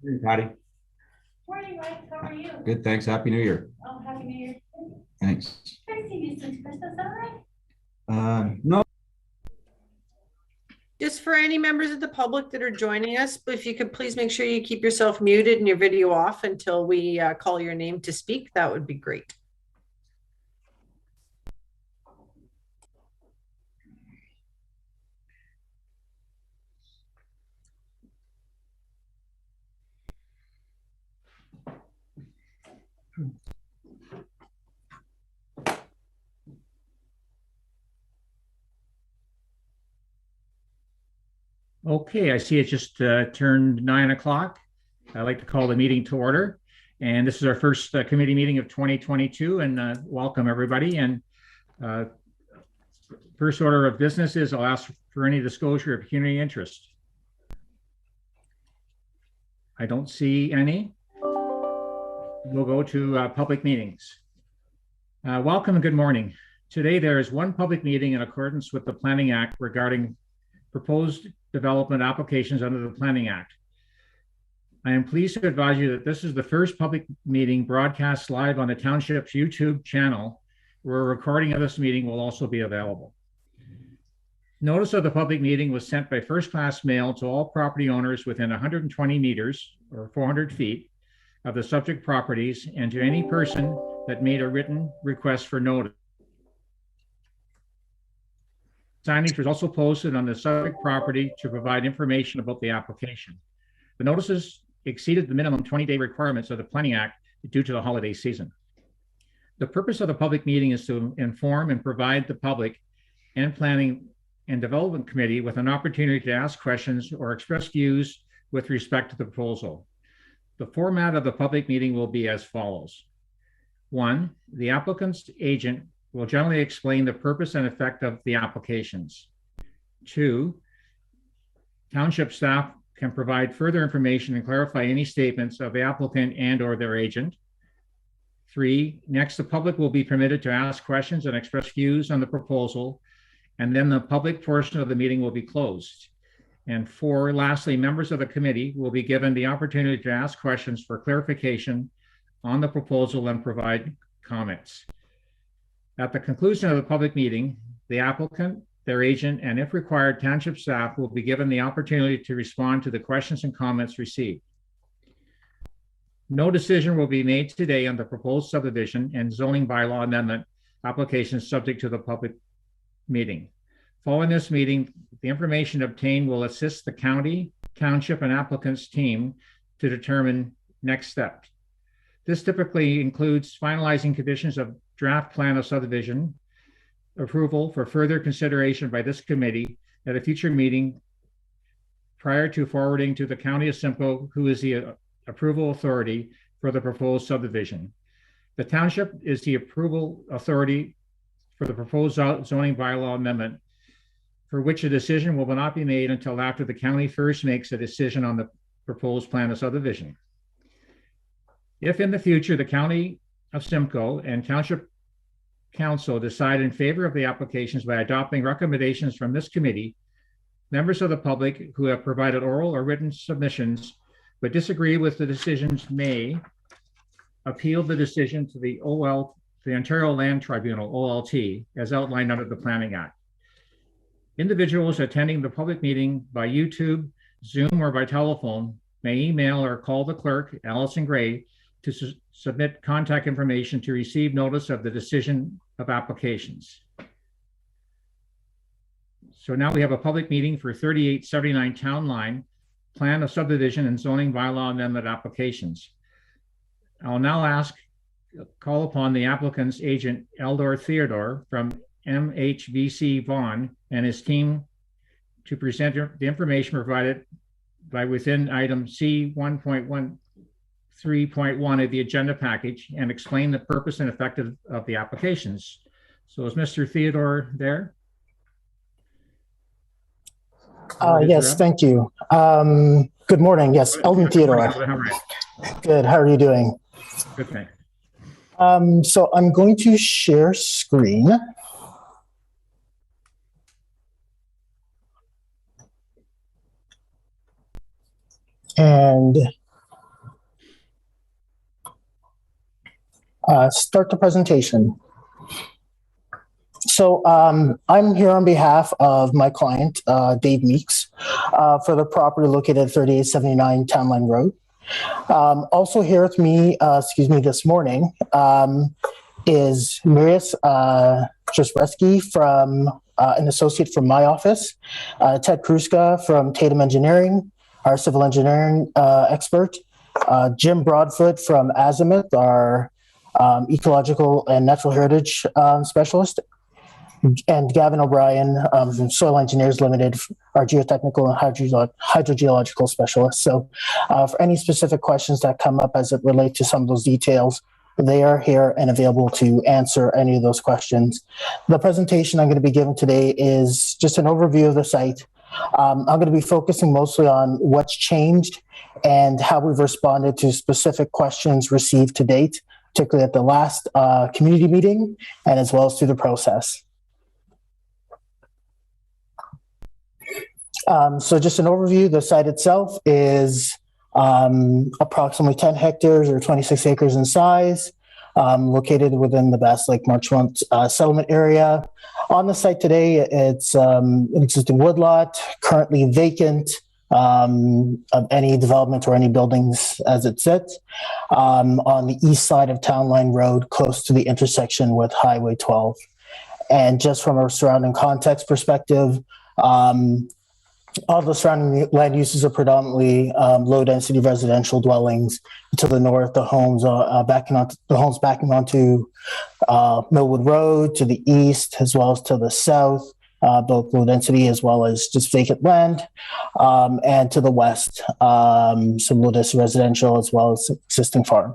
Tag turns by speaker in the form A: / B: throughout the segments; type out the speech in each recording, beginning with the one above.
A: Hey, Patty.
B: Morning, Mike. How are you?
A: Good, thanks. Happy New Year.
B: Oh, Happy New Year.
A: Thanks.
B: I see you since Christmas, all right?
A: No,
C: Just for any members of the public that are joining us, if you could please make sure you keep yourself muted and your video off until we call your name to speak, that would be great.
D: Okay, I see it just turned 9 o'clock. I'd like to call the meeting to order. And this is our first committee meeting of 2022, and welcome everybody. And first order of business is I'll ask for any disclosure of pecuniary interest. I don't see any. We'll go to public meetings. Welcome and good morning. Today there is one public meeting in accordance with the Planning Act regarding proposed development applications under the Planning Act. I am pleased to advise you that this is the first public meeting broadcast live on the Township's YouTube channel, where a recording of this meeting will also be available. Notice of the public meeting was sent by first-class mail to all property owners within 120 meters or 400 feet of the subject properties and to any person that made a written request for notice. Signage was also posted on the subject property to provide information about the application. The notices exceeded the minimum 20-day requirements of the Planning Act due to the holiday season. The purpose of the public meeting is to inform and provide the public and Planning and Development Committee with an opportunity to ask questions or express views with respect to the proposal. The format of the public meeting will be as follows. 1, the applicant's agent will generally explain the purpose and effect of the applications. 2, Township staff can provide further information and clarify any statements of the applicant and or their agent. 3, next, the public will be permitted to ask questions and express views on the proposal, and then the public portion of the meeting will be closed. And 4, lastly, members of the committee will be given the opportunity to ask questions for clarification on the proposal and provide comments. At the conclusion of the public meeting, the applicant, their agent, and if required, Township staff will be given the opportunity to respond to the questions and comments received. No decision will be made today on the proposed subdivision and zoning bylaw amendment applications subject to the public meeting. Following this meeting, the information obtained will assist the county, township, and applicants team to determine next steps. This typically includes finalizing conditions of draft plan of subdivision approval for further consideration by this committee at a future meeting prior to forwarding to the County of Simcoe, who is the approval authority for the proposed subdivision. The township is the approval authority for the proposed zoning bylaw amendment, for which a decision will not be made until after the county first makes a decision on the proposed plan of subdivision. If in the future the County of Simcoe and Township Council decide in favor of the applications by adopting recommendations from this committee, members of the public who have provided oral or written submissions but disagree with the decisions may appeal the decision to the Ontario Land Tribunal, OLT, as outlined under the Planning Act. Individuals attending the public meeting by YouTube, Zoom, or by telephone may email or call the clerk, Allison Gray, to submit contact information to receive notice of the decision of applications. So now we have a public meeting for 3879 Town Line, Plan of Subdivision and Zoning Bylaw Amendment applications. I'll now call upon the applicant's agent, Eldor Theodore from MHVC Vaughan and his team to present the information provided by within item C 1.13.1 of the agenda package and explain the purpose and effect of the applications. So is Mr. Theodore there?
E: Yes, thank you. Good morning. Yes, Eldon Theodore. Good. How are you doing?
D: Good, thanks.
E: So I'm going to share screen. And start the presentation. So I'm here on behalf of my client, Dave Meeks, for the property located at 3879 Town Line Road. Also here with me, this morning, is Marius Jasreski from an associate from my office, Ted Kruska from Tatum Engineering, our civil engineering expert, Jim Broadfoot from Azimuth, our ecological and natural heritage specialist, and Gavin O'Brien from Soil Engineers Limited, our geotechnical and hydrogeological specialist. So for any specific questions that come up as it relates to some of those details, they are here and available to answer any of those questions. The presentation I'm going to be giving today is just an overview of the site. I'm going to be focusing mostly on what's changed and how we've responded to specific questions received to date, particularly at the last community meeting and as well as through the process. So just an overview, the site itself is approximately 10 hectares or 26 acres in size, located within the Bass Lake Marchmont settlement area. On the site today, it's an existing woodlot, currently vacant of any development or any buildings as it sits, on the east side of Town Line Road, close to the intersection with Highway 12. And just from a surrounding context perspective, all the surrounding land uses are predominantly low-density residential dwellings. To the north, the homes backing onto Millwood Road. To the east, as well as to the south, both low-density as well as just vacant land. And to the west, some low-density residential as well as existing farm.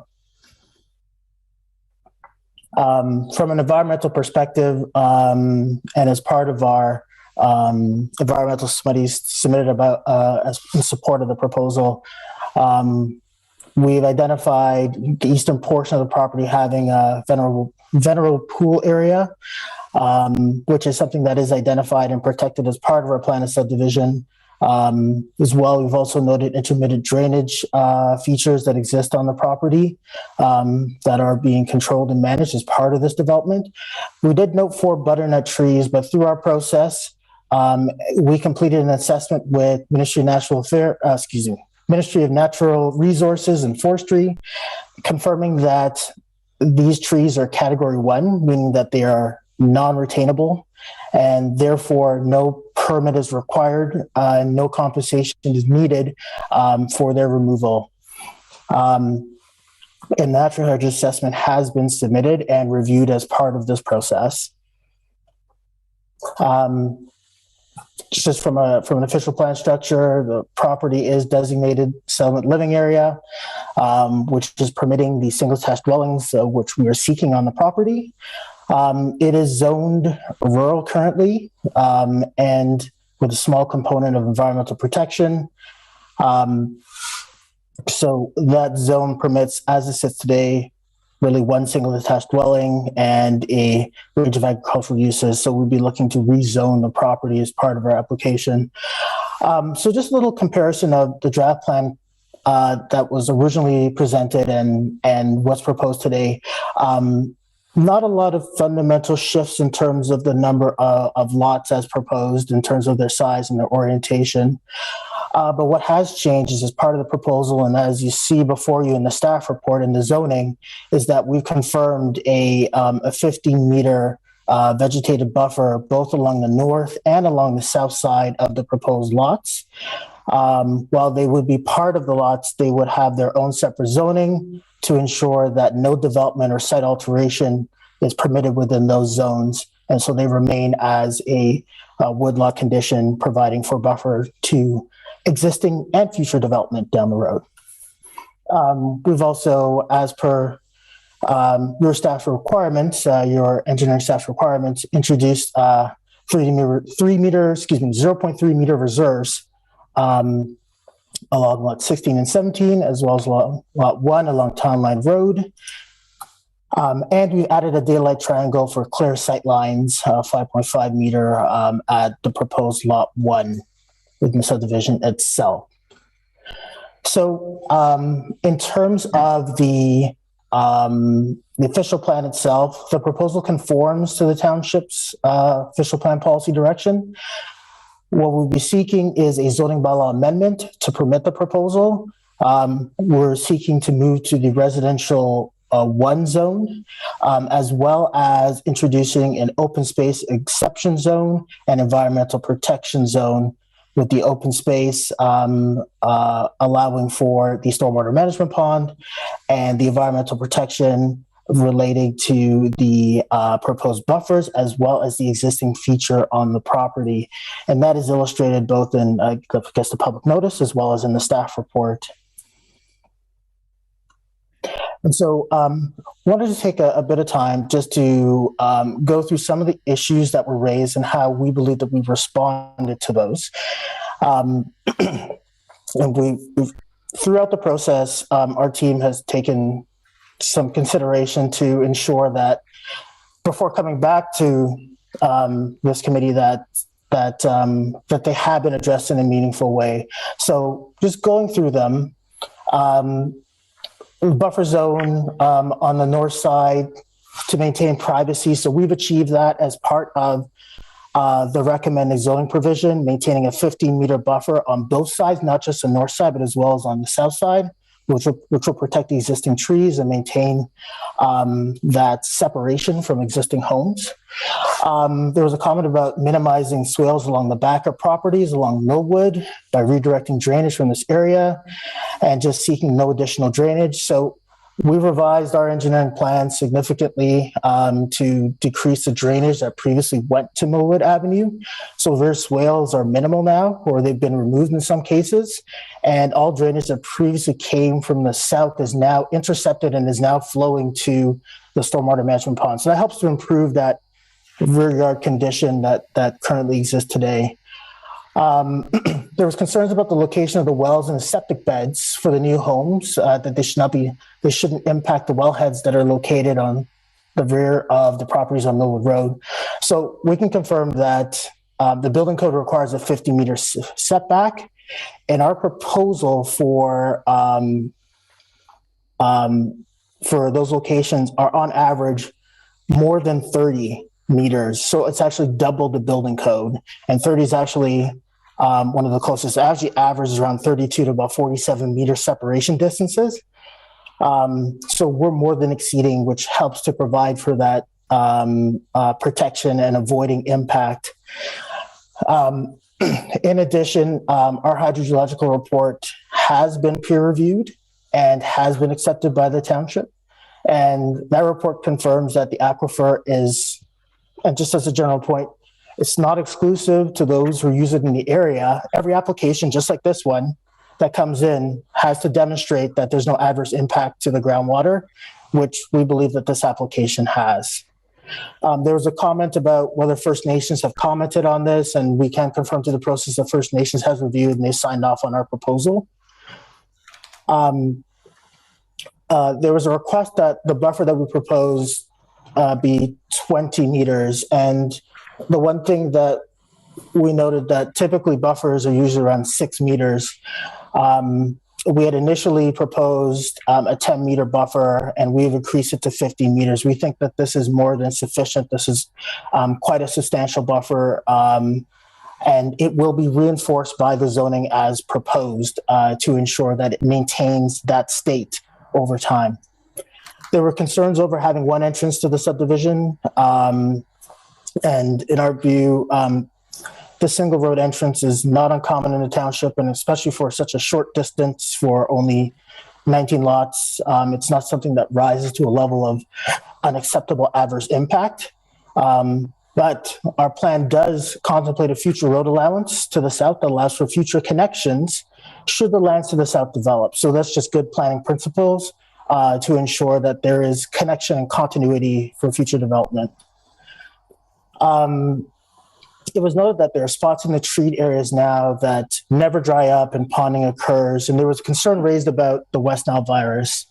E: From an environmental perspective, and as part of our environmental studies submitted about as in support of the proposal, we've identified the eastern portion of the property having a venerable pool area, which is something that is identified and protected as part of our plan of subdivision. As well, we've also noted intermittent drainage features that exist on the property that are being controlled and managed as part of this development. We did note 4 butternut trees, but through our process, we completed an assessment with Ministry of Natural Resources and Forestry, confirming that these trees are category 1, meaning that they are non-retainable, and therefore no permit is required and no compensation is needed for their removal. A natural heritage assessment has been submitted and reviewed as part of this process. Just from an official plan structure, the property is designated settlement living area, which is permitting the single attached dwellings, which we are seeking on the property. It is zoned rural currently, and with a small component of environmental protection. So that zone permits, as it sits today, really one single attached dwelling and a range of agricultural uses. So we'll be looking to rezone the property as part of our application. So just a little comparison of the draft plan that was originally presented and what's proposed today. Not a lot of fundamental shifts in terms of the number of lots as proposed in terms of their size and their orientation. But what has changed is as part of the proposal, and as you see before you in the staff report in the zoning, is that we've confirmed a 15-meter vegetated buffer both along the north and along the south side of the proposed lots. While they would be part of the lots, they would have their own separate zoning to ensure that no development or site alteration is permitted within those zones. And so they remain as a woodlot condition, providing for buffer to existing and future development down the road. We've also, as per your staff requirements, your engineering staff requirements, introduced 0.3 meter reserves along lot 16 and 17, as well as lot 1 along Town Line Road. And we added a daylight triangle for clear sight lines, 5.5 meter at the proposed lot 1 within the subdivision itself. So in terms of the the official plan itself, the proposal conforms to the township's official plan policy direction. What we'll be seeking is a zoning bylaw amendment to permit the proposal. We're seeking to move to the residential 1 zone, as well as introducing an open space exception zone and environmental protection zone, with the open space allowing for the stormwater management pond and the environmental protection relating to the proposed buffers, as well as the existing feature on the property. And that is illustrated both in, I guess, the public notice as well as in the staff report. And so wanted to take a bit of time just to go through some of the issues that were raised and how we believe that we've responded to those. And we've throughout the process, our team has taken some consideration to ensure that before coming back to this committee that they have been addressed in a meaningful way. So just going through them, buffer zone on the north side to maintain privacy. So we've achieved that as part of the recommended zoning provision, maintaining a 15-meter buffer on both sides, not just the north side, but as well as on the south side, which will protect the existing trees and maintain that separation from existing homes. There was a comment about minimizing swales along the back of properties along Millwood by redirecting drainage from this area and just seeking no additional drainage. So we revised our engineering plan significantly to decrease the drainage that previously went to Millwood Avenue. So rear swales are minimal now, or they've been removed in some cases. And all drainage that previously came from the south is now intercepted and is now flowing to the stormwater management pond. So that helps to improve that rear yard condition that currently exists today. There was concerns about the location of the wells and the septic beds for the new homes, that they shouldn't impact the wellheads that are located on the rear of the properties on Millwood Road. So we can confirm that the building code requires a 50-meter setback, and our proposal for those locations are on average more than 30 meters. So it's actually double the building code, and 30 is actually one of the closest. Actually averages around 32 to about 47 meter separation distances. So we're more than exceeding, which helps to provide for that protection and avoiding impact. In addition, our hydrogeological report has been peer reviewed and has been accepted by the township. And that report confirms that the aquifer is, and just as a general point, it's not exclusive to those who use it in the area. Every application, just like this one, that comes in has to demonstrate that there's no adverse impact to the groundwater, which we believe that this application has. There was a comment about whether First Nations have commented on this, and we can confirm through the process that First Nations has reviewed and they signed off on our proposal. There was a request that the buffer that we proposed be 20 meters. And the one thing that we noted that typically buffers are usually around 6 meters. We had initially proposed a 10-meter buffer, and we've increased it to 15 meters. We think that this is more than sufficient. This is quite a substantial buffer, and it will be reinforced by the zoning as proposed to ensure that it maintains that state over time. There were concerns over having one entrance to the subdivision, and in our view, the single road entrance is not uncommon in the township, and especially for such a short distance for only 19 lots, it's not something that rises to a level of unacceptable adverse impact. But our plan does contemplate a future road allowance to the south that allows for future connections should the lands to the south develop. So that's just good planning principles to ensure that there is connection and continuity for future development. It was noted that there are spots in the treat areas now that never dry up and ponding occurs. And there was concern raised about the West Nile virus.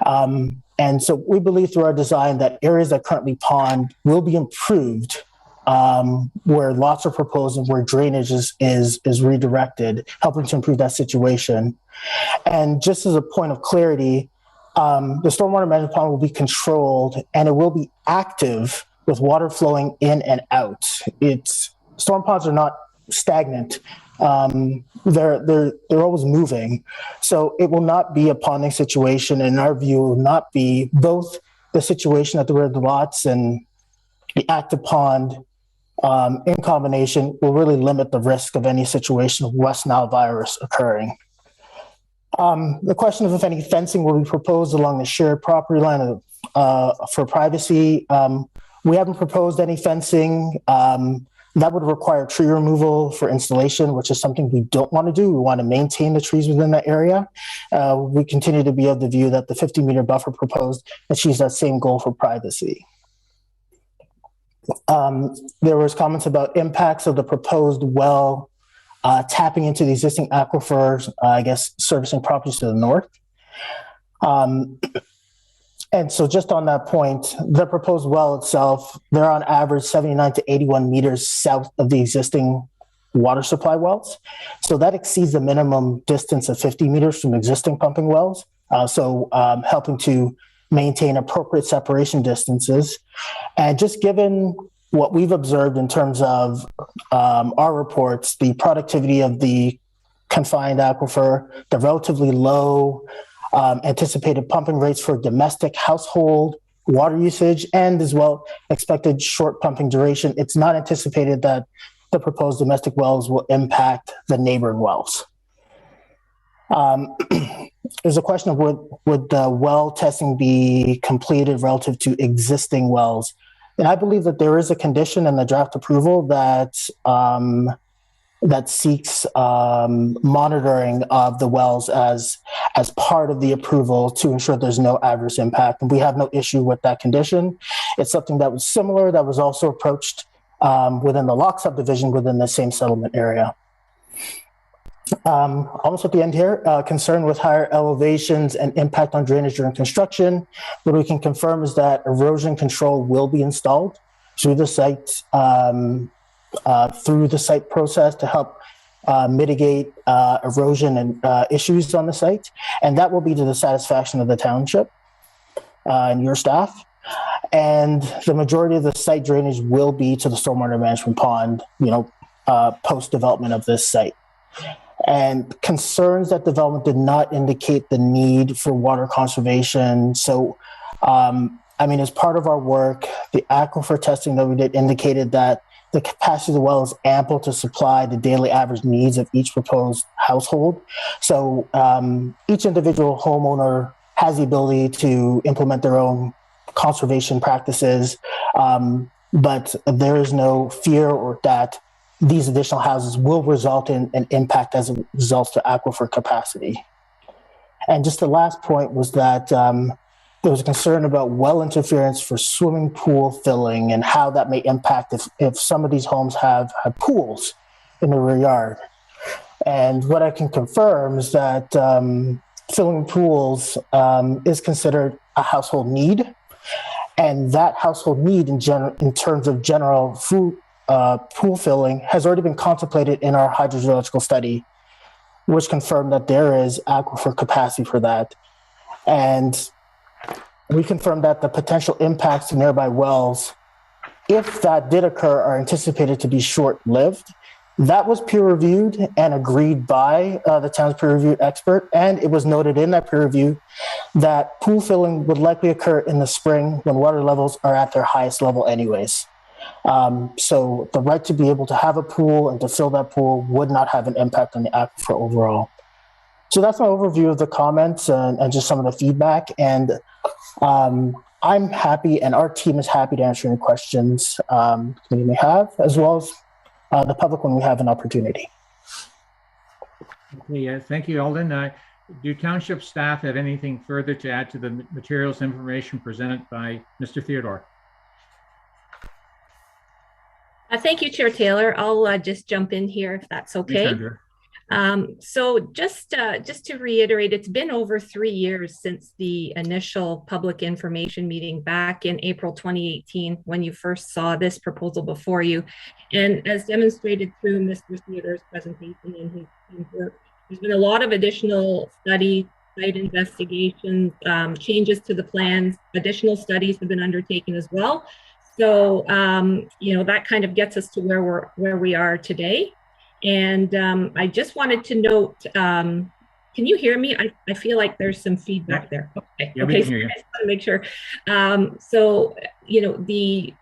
E: And so we believe through our design that areas that currently pond will be improved, where lots are proposed and where drainage is redirected, helping to improve that situation. And just as a point of clarity, The stormwater management pond will be controlled and it will be active with water flowing in and out. Storm ponds are not stagnant. They're always moving. So it will not be a ponding situation. In our view, it will not be both the situation at the rear of the lots and the active pond in combination will really limit the risk of any situation of West Nile virus occurring. The question of if any fencing will be proposed along the shared property line for privacy, we haven't proposed any fencing. That would require tree removal for installation, which is something we don't want to do. We want to maintain the trees within that area. We continue to be of the view that the 50-meter buffer proposed achieves that same goal for privacy. There was comments about impacts of the proposed well tapping into the existing aquifers, I guess, servicing properties to the north. And so just on that point, the proposed well itself, they're on average 79 to 81 meters south of the existing water supply wells. So that exceeds the minimum distance of 50 meters from existing pumping wells. Helping to maintain appropriate separation distances. And just given what we've observed in terms of our reports, the productivity of the confined aquifer, the relatively low anticipated pumping rates for domestic household water usage, and as well expected short pumping duration, it's not anticipated that the proposed domestic wells will impact the neighboring wells. There's a question of would the well testing be completed relative to existing wells? And I believe that there is a condition in the draft approval that that seeks monitoring of the wells as part of the approval to ensure there's no adverse impact. And we have no issue with that condition. It's something that was similar, that was also approached within the Lock subdivision within the same settlement area. Almost at the end here, concern with higher elevations and impact on drainage during construction. What we can confirm is that erosion control will be installed through the site process to help mitigate erosion and issues on the site. And that will be to the satisfaction of the township and your staff. And the majority of the site drainage will be to the stormwater management pond, post-development of this site. And concerns that development did not indicate the need for water conservation. So, as part of our work, the aquifer testing that we did indicated that the capacity of the well is ample to supply the daily average needs of each proposed household. So each individual homeowner has the ability to implement their own conservation practices, but there is no fear or that these additional houses will result in an impact as a result to aquifer capacity. And just the last point was that there was a concern about well interference for swimming pool filling and how that may impact if some of these homes have pools in the rear yard. And what I can confirm is that filling pools is considered a household need. And that household need in terms of general pool filling has already been contemplated in our hydrogeological study, which confirmed that there is aquifer capacity for that. And we confirmed that the potential impacts to nearby wells, if that did occur, are anticipated to be short-lived. That was peer-reviewed and agreed by the town's peer-reviewed expert, and it was noted in that peer review that pool filling would likely occur in the spring when water levels are at their highest level anyways. So the right to be able to have a pool and to fill that pool would not have an impact on the aquifer overall. So that's my overview of the comments and just some of the feedback. And I'm happy, and our team is happy to answer any questions that you may have, as well as the public when we have an opportunity.
D: Okay, thank you, Alden. Do township staff have anything further to add to the materials information presented by Mr. Theodore?
F: Thank you, Chair Taylor. I'll just jump in here if that's okay. So just to reiterate, it's been over 3 years since the initial public information meeting back in April 2018 when you first saw this proposal before you. And as demonstrated through Mr. Theodore's presentation and his team's work, there's been a lot of additional study site investigations, changes to the plans, additional studies have been undertaken as well. So, you know, that kind of gets us to where we are today. And I just wanted to note, can you hear me? I feel like there's some feedback there. Okay,
D: Yeah,
F: okay,
D: we can
F: so
D: hear you.
F: I just want to make sure. So, you know, the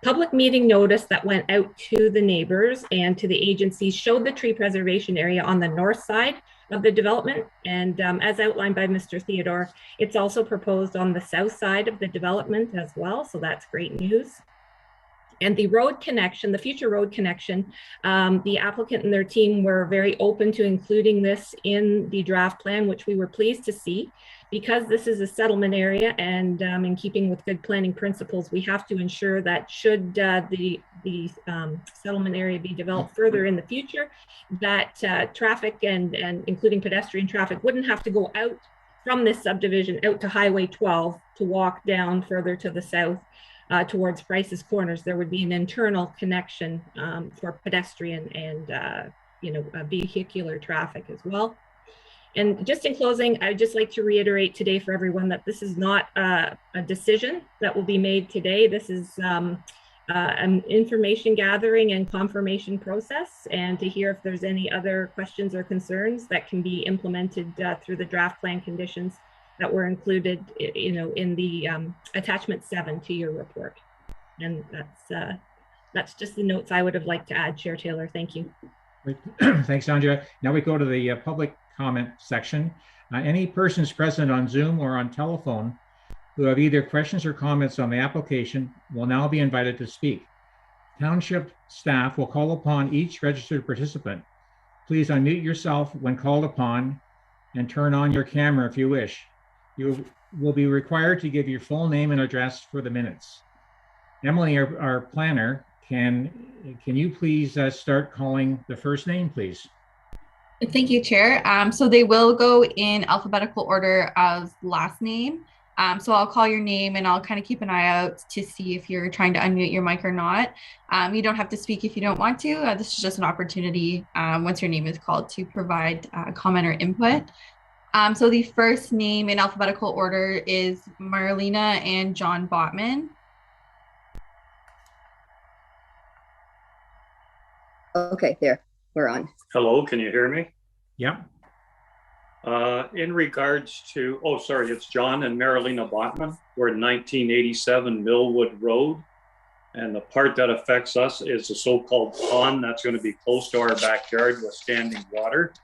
F: public meeting notice that went out to the neighbors and to the agencies showed the tree preservation area on the north side of the development. And as outlined by Mr. Theodore, it's also proposed on the south side of the development as well. So that's great news. And the road connection, the future road connection, the applicant and their team were very open to including this in the draft plan, which we were pleased to see. Because this is a settlement area and in keeping with good planning principles, we have to ensure that should the settlement area be developed further in the future, that traffic and including pedestrian traffic wouldn't have to go out from this subdivision out to Highway 12 to walk down further to the south towards Price's Corners. There would be an internal connection for pedestrian and you know, vehicular traffic as well. And just in closing, I'd just like to reiterate today for everyone that this is not a decision that will be made today. This is an information gathering and confirmation process, and to hear if there's any other questions or concerns that can be implemented through the draft plan conditions that were included, you know, in the attachment 7 to your report. And that's just the notes I would have liked to add, Chair Taylor. Thank you.
D: Great. Thanks, Andrea. Now we go to the public comment section. Any persons present on Zoom or on telephone who have either questions or comments on the application will now be invited to speak. Township staff will call upon each registered participant. Please unmute yourself when called upon and turn on your camera if you wish. You will be required to give your full name and address for the minutes. Emily, our planner, can you please start calling the first name, please?
G: Thank you, Chair. So they will go in alphabetical order of last name. So I'll call your name and I'll kind of keep an eye out to see if you're trying to unmute your mic or not. You don't have to speak if you don't want to. This is just an opportunity once your name is called to provide comment or input. So the first name in alphabetical order is Marlena and John Botman.
H: Okay, there, we're on.
I: Hello, can you hear me?
D: Yeah.
I: In regards to, oh, sorry, it's John and Marilena Botman. We're at 1987 Millwood Road. And the part that affects us is the so-called pond that's going to be close to our backyard with standing water.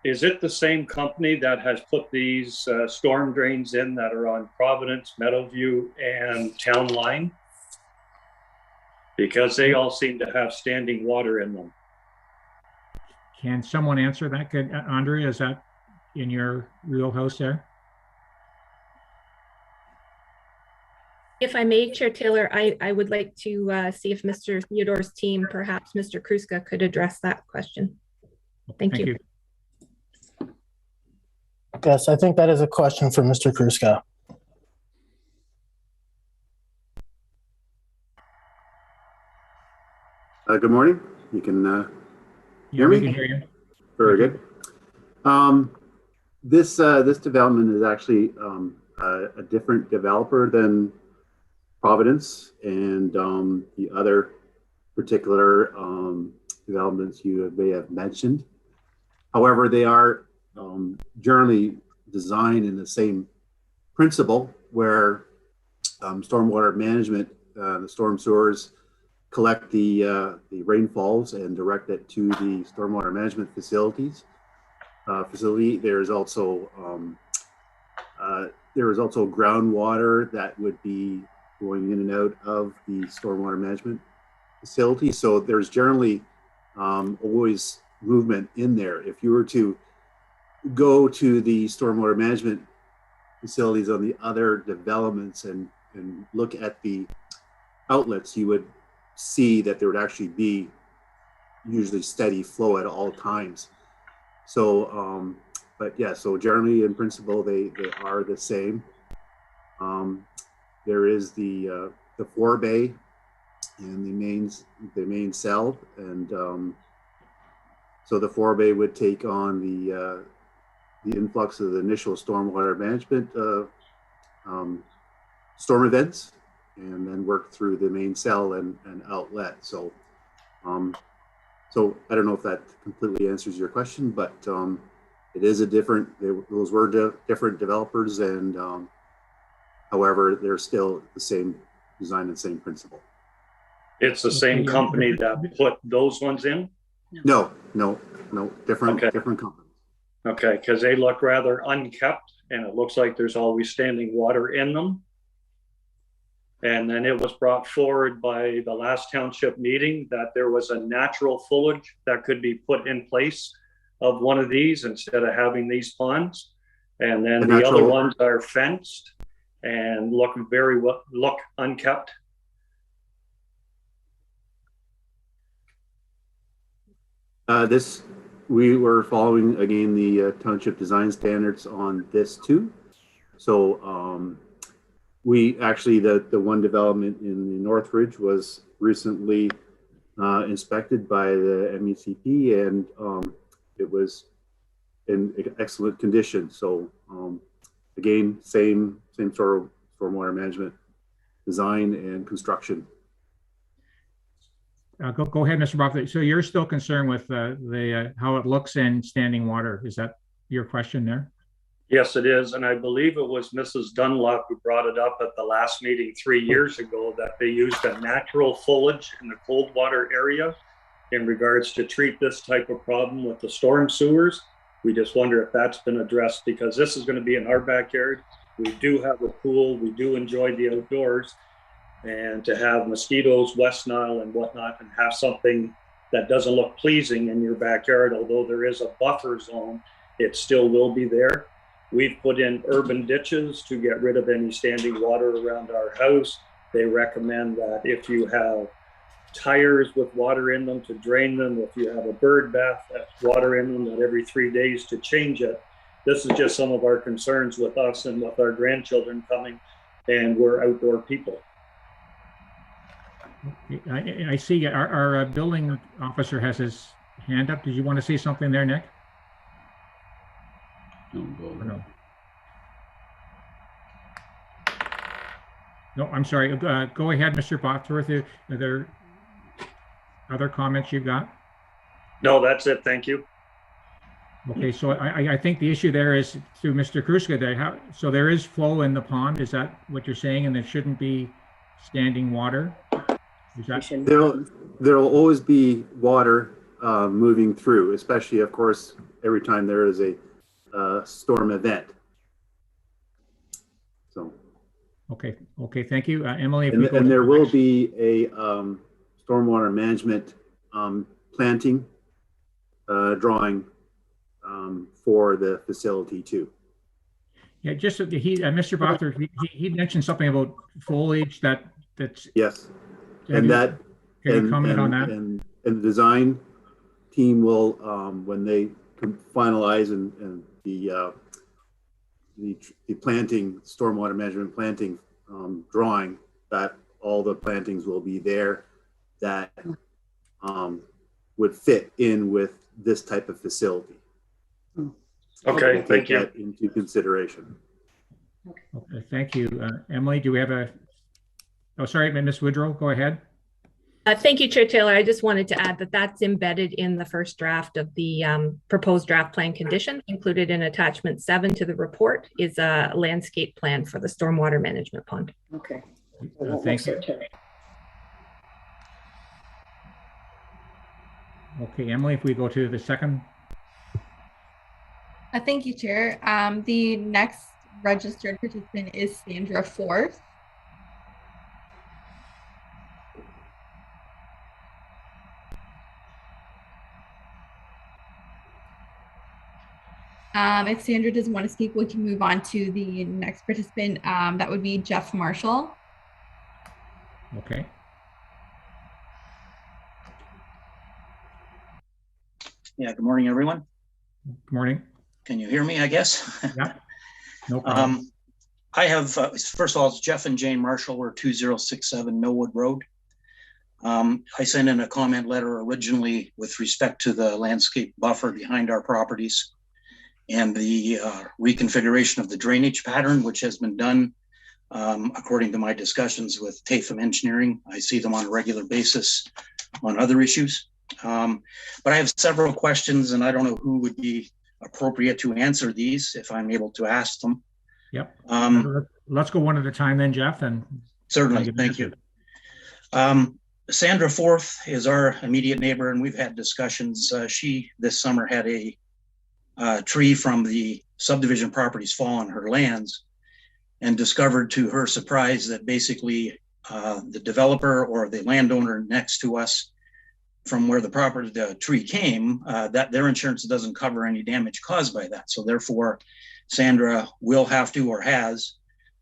I: Is it the same company that has put these storm drains in that are on Providence, Meadowview, and Town Line? Because they all seem to have standing water in them.
D: Can someone answer that? Good, Andrea, is that in your wheelhouse there?
F: If I may, Chair Taylor, I would like to see if Mr. Theodore's team, perhaps Mr. Kruska, could address that question. Thank you.
E: Yes, I think that is a question for Mr. Kruska.
J: Good morning. You can hear
D: We
J: me?
D: can hear you.
J: Very good. This development is actually a different developer than Providence and the other particular developments you may have mentioned. However, they are generally designed in the same principle where stormwater management, the storm sewers collect the rainfalls and direct it to the stormwater management facility. There is also groundwater that would be going in and out of the stormwater management facility. So there's generally always movement in there. If you were to go to the stormwater management facilities on the other developments and look at the outlets, you would see that there would actually be usually steady flow at all times. So, but yeah, so generally in principle, they are the same. There is the forebay and the main cell, and So the 4-bay would take on the influx of the initial stormwater management storm events, and then work through the main cell and outlet. So, so I don't know if that completely answers your question, but it is a different. Those were different developers, and however, they're still the same design and same principle.
I: It's the same company that put those ones in?
J: No, different
I: Okay.
J: different companies.
I: Okay, because they look rather unkept, and it looks like there's always standing water in them. And then it was brought forward by the last township meeting that there was a natural foliage that could be put in place of one of these instead of having these ponds. And then the other ones are fenced and look look unkept.
J: We were following again the township design standards on this too. So we actually, the one development in the Northridge was recently inspected by the MECP, and it was in excellent condition. So again, same sort of stormwater management design and construction.
D: Go ahead, Mr. Buffett. So you're still concerned with how it looks in standing water. Is that your question there?
I: Yes, it is. And I believe it was Mrs. Dunlop who brought it up at the last meeting 3 years ago that they used a natural foliage in the cold water area in regards to treat this type of problem with the storm sewers. We just wonder if that's been addressed, because this is going to be in our backyard. We do have a pool. We do enjoy the outdoors. And to have mosquitoes, West Nile and whatnot, and have something that doesn't look pleasing in your backyard, although there is a buffer zone, it still will be there. We've put in urban ditches to get rid of any standing water around our house. They recommend that if you have tires with water in them, to drain them. If you have a bird bath that's water in them, that every 3 days to change it. This is just some of our concerns with us and with our grandchildren coming, and we're outdoor people.
D: I see our building officer has his hand up. Did you want to say something there, Nick? No. No, I'm sorry. Go ahead, Mr. Botworth. Are there other comments you've got?
I: No, that's it. Thank you.
D: Okay, so I think the issue there is through Mr. Kruska. So there is flow in the pond. Is that what you're saying? And there shouldn't be standing water?
J: There'll always be water moving through, especially, of course, every time there is a storm event. So.
D: Okay. Thank you, Emily.
J: And there will be a stormwater management planting drawing for the facility too.
D: Yeah, just Mr. Botworth, he mentioned something about foliage that's.
J: Yes. And that,
D: can you comment on that?
J: And the design team will, when they finalize and the planting, stormwater management planting drawing, that all the plantings will be there that would fit in with this type of facility.
I: Okay,
J: so
I: thank you.
J: That into consideration.
D: Okay, thank you. Emily, do we have a? Oh, sorry, Ms. Woodrow, go ahead.
F: Thank you, Chair Taylor. I just wanted to add that that's embedded in the first draft of the proposed draft plan condition. Included in attachment 7 to the report is a landscape plan for the stormwater management pond.
H: Okay.
D: Thank you. Okay, Emily, if we go to the second.
G: Thank you, Chair. The next registered participant is Sandra Forth. If Sandra doesn't want to speak, we can move on to the next participant. That would be Jeff Marshall.
D: Okay.
K: Yeah, good morning, everyone.
D: Good morning.
K: Can you hear me, I guess?
D: Yeah, no problem.
K: I have, first of all, it's Jeff and Jane Marshall. We're 2067 Millwood Road. I sent in a comment letter originally with respect to the landscape buffer behind our properties and the reconfiguration of the drainage pattern, which has been done according to my discussions with Tatham Engineering. I see them on a regular basis on other issues. But I have several questions, and I don't know who would be appropriate to answer these if I'm able to ask them.
D: Yep. Let's go one at a time then, Jeff. And
K: certainly, thank you. Sandra Forth is our immediate neighbor, and we've had discussions. She this summer had a tree from the subdivision properties fall on her lands, and discovered to her surprise that basically the developer or the landowner next to us, from where the tree came, that their insurance doesn't cover any damage caused by that. So therefore, Sandra will have to, or has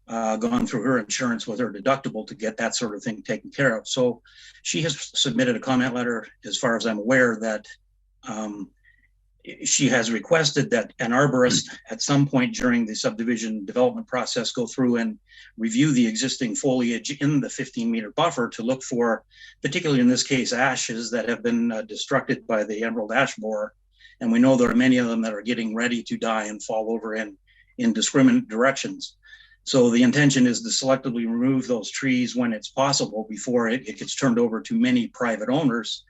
K: gone through her insurance with her deductible to get that sort of thing taken care of. So she has submitted a comment letter, as far as I'm aware, that she has requested that an arborist at some point during the subdivision development process go through and review the existing foliage in the 15-meter buffer to look for, particularly in this case, ashes that have been destructed by the emerald ash borer. And we know there are many of them that are getting ready to die and fall over in indiscriminate directions. So the intention is to selectively remove those trees when it's possible before it gets turned over to many private owners,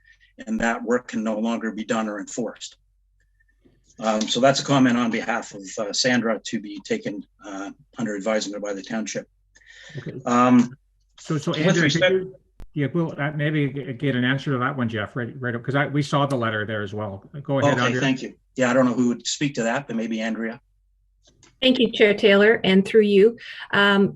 K: and that work can no longer be done or enforced. So that's a comment on behalf of Sandra to be taken under advisement by the township.
D: Okay. So Andrew, we'll maybe get an answer to that one, Jeff, right up, because we saw the letter there as well. Go ahead,
K: okay,
D: Andrea.
K: Thank you. Yeah, I don't know who would speak to that, but maybe Andrea.
F: Thank you, Chair Taylor, and through you.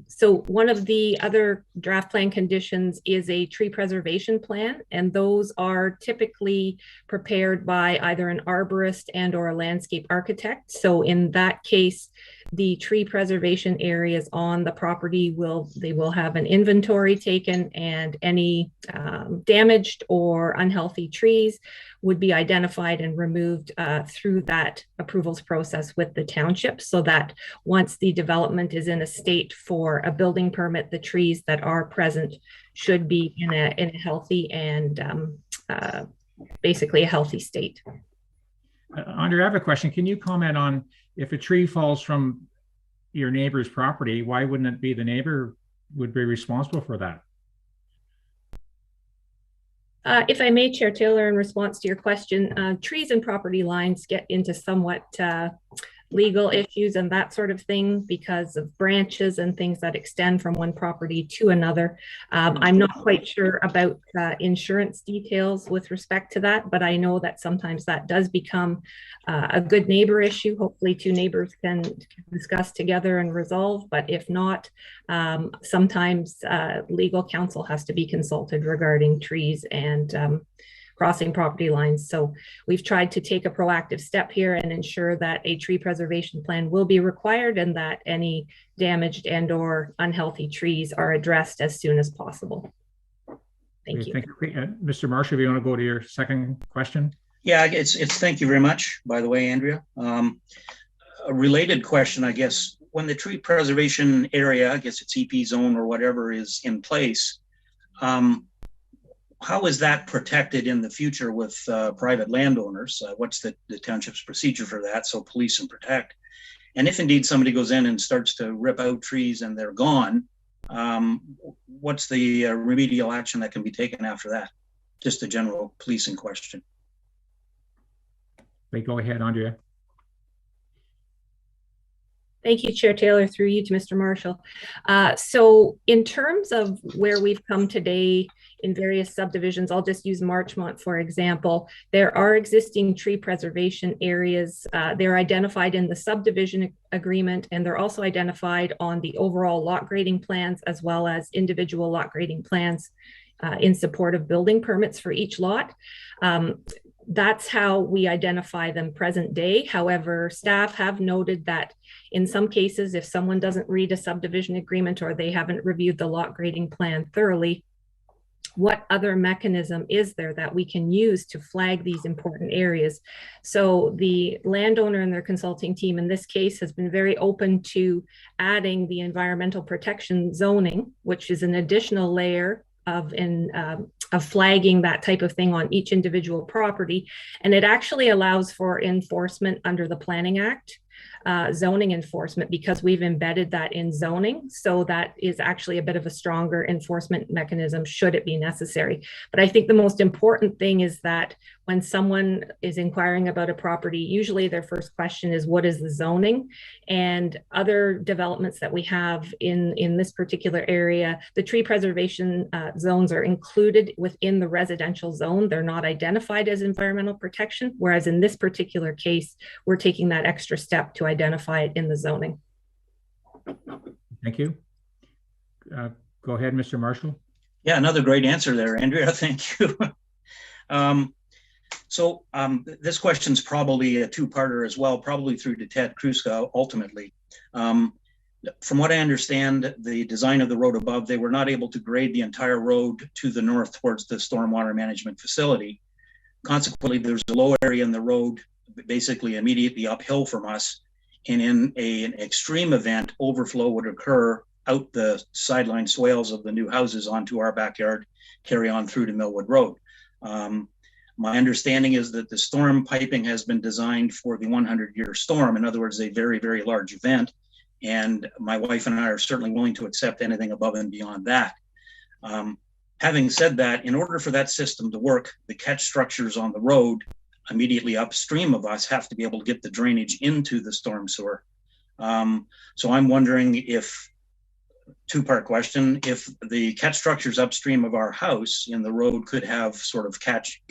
F: So one of the other draft plan conditions is a tree preservation plan, and those are typically prepared by either an arborist and or a landscape architect. So in that case, the tree preservation areas on the property will have an inventory taken, and any damaged or unhealthy trees would be identified and removed through that approvals process with the township, so that once the development is in a state for a building permit, the trees that are present should be in a healthy and basically a healthy state.
D: Andrea, I have a question. Can you comment on, if a tree falls from your neighbor's property, why wouldn't it be the neighbor would be responsible for that?
F: If I may, Chair Taylor, in response to your question, trees and property lines get into somewhat legal issues and that sort of thing because of branches and things that extend from one property to another. I'm not quite sure about insurance details with respect to that, but I know that sometimes that does become a good neighbor issue. Hopefully two neighbors can discuss together and resolve, but if not, sometimes legal counsel has to be consulted regarding trees and crossing property lines. So we've tried to take a proactive step here and ensure that a tree preservation plan will be required and that any damaged and or unhealthy trees are addressed as soon as possible. Thank you.
D: Thank you. Mr. Marshall, if you want to go to your second question.
K: Yeah, it's thank you very much, by the way, Andrea. A related question, I guess, when the tree preservation area, I guess it's EP zone or whatever is in place, how is that protected in the future with private landowners? What's the township's procedure for that? So police and protect. And if indeed somebody goes in and starts to rip out trees and they're gone, what's the remedial action that can be taken after that? Just a general policing question.
D: Go ahead, Andrea.
F: Thank you, Chair Taylor, through you to Mr. Marshall. So in terms of where we've come today in various subdivisions, I'll just use Marchmont, for example. There are existing tree preservation areas. They're identified in the subdivision agreement, and they're also identified on the overall lot grading plans, as well as individual lot grading plans in support of building permits for each lot. That's how we identify them present day. However, staff have noted that in some cases, if someone doesn't read a subdivision agreement or they haven't reviewed the lot grading plan thoroughly, what other mechanism is there that we can use to flag these important areas? So the landowner and their consulting team in this case has been very open to adding the environmental protection zoning, which is an additional layer of flagging that type of thing on each individual property. And it actually allows for enforcement under the Planning Act. Zoning enforcement, because we've embedded that in zoning. So that is actually a bit of a stronger enforcement mechanism should it be necessary. But I think the most important thing is that when someone is inquiring about a property, usually their first question is, what is the zoning? And other developments that we have in this particular area, the tree preservation zones are included within the residential zone. They're not identified as environmental protection, whereas in this particular case, we're taking that extra step to identify it in the zoning.
D: Thank you. Go ahead, Mr. Marshall.
K: Yeah, another great answer there, Andrea. Thank you. This question's probably a two-parter as well, probably through to Ted Kruska ultimately. From what I understand, the design of the road above, they were not able to grade the entire road to the north towards the stormwater management facility. Consequently, there's a low area in the road, basically immediately uphill from us. And in an extreme event, overflow would occur out the sideline swales of the new houses onto our backyard, carry on through to Millwood Road. My understanding is that the storm piping has been designed for the 100-year storm. In other words, a very, very large event. And my wife and I are certainly willing to accept anything above and beyond that. Having said that, in order for that system to work, the catch structures on the road immediately upstream of us have to be able to get the drainage into the storm sewer. So I'm wondering if, two-part question, if the catch structures upstream of our house in the road could have sort of catch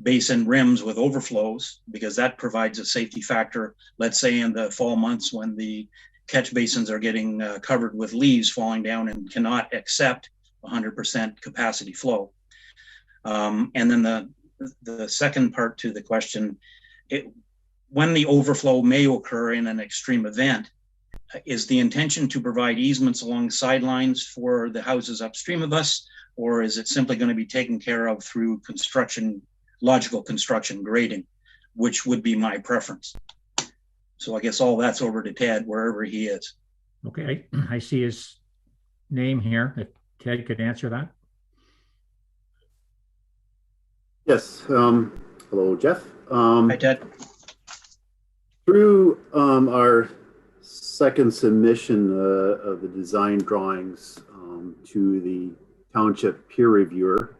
K: basin rims with overflows, because that provides a safety factor, let's say in the fall months when the catch basins are getting covered with leaves falling down and cannot accept 100% capacity flow. And then the second part to the question, when the overflow may occur in an extreme event, is the intention to provide easements along sidelines for the houses upstream of us, or is it simply going to be taken care of through construction, logical construction grading, which would be my preference? So I guess all that's over to Ted, wherever he is.
D: Okay, I see his name here. If Ted could answer that.
J: Yes. Hello, Jeff.
K: Hi, Ted.
J: Through our second submission of the design drawings to the township peer reviewer,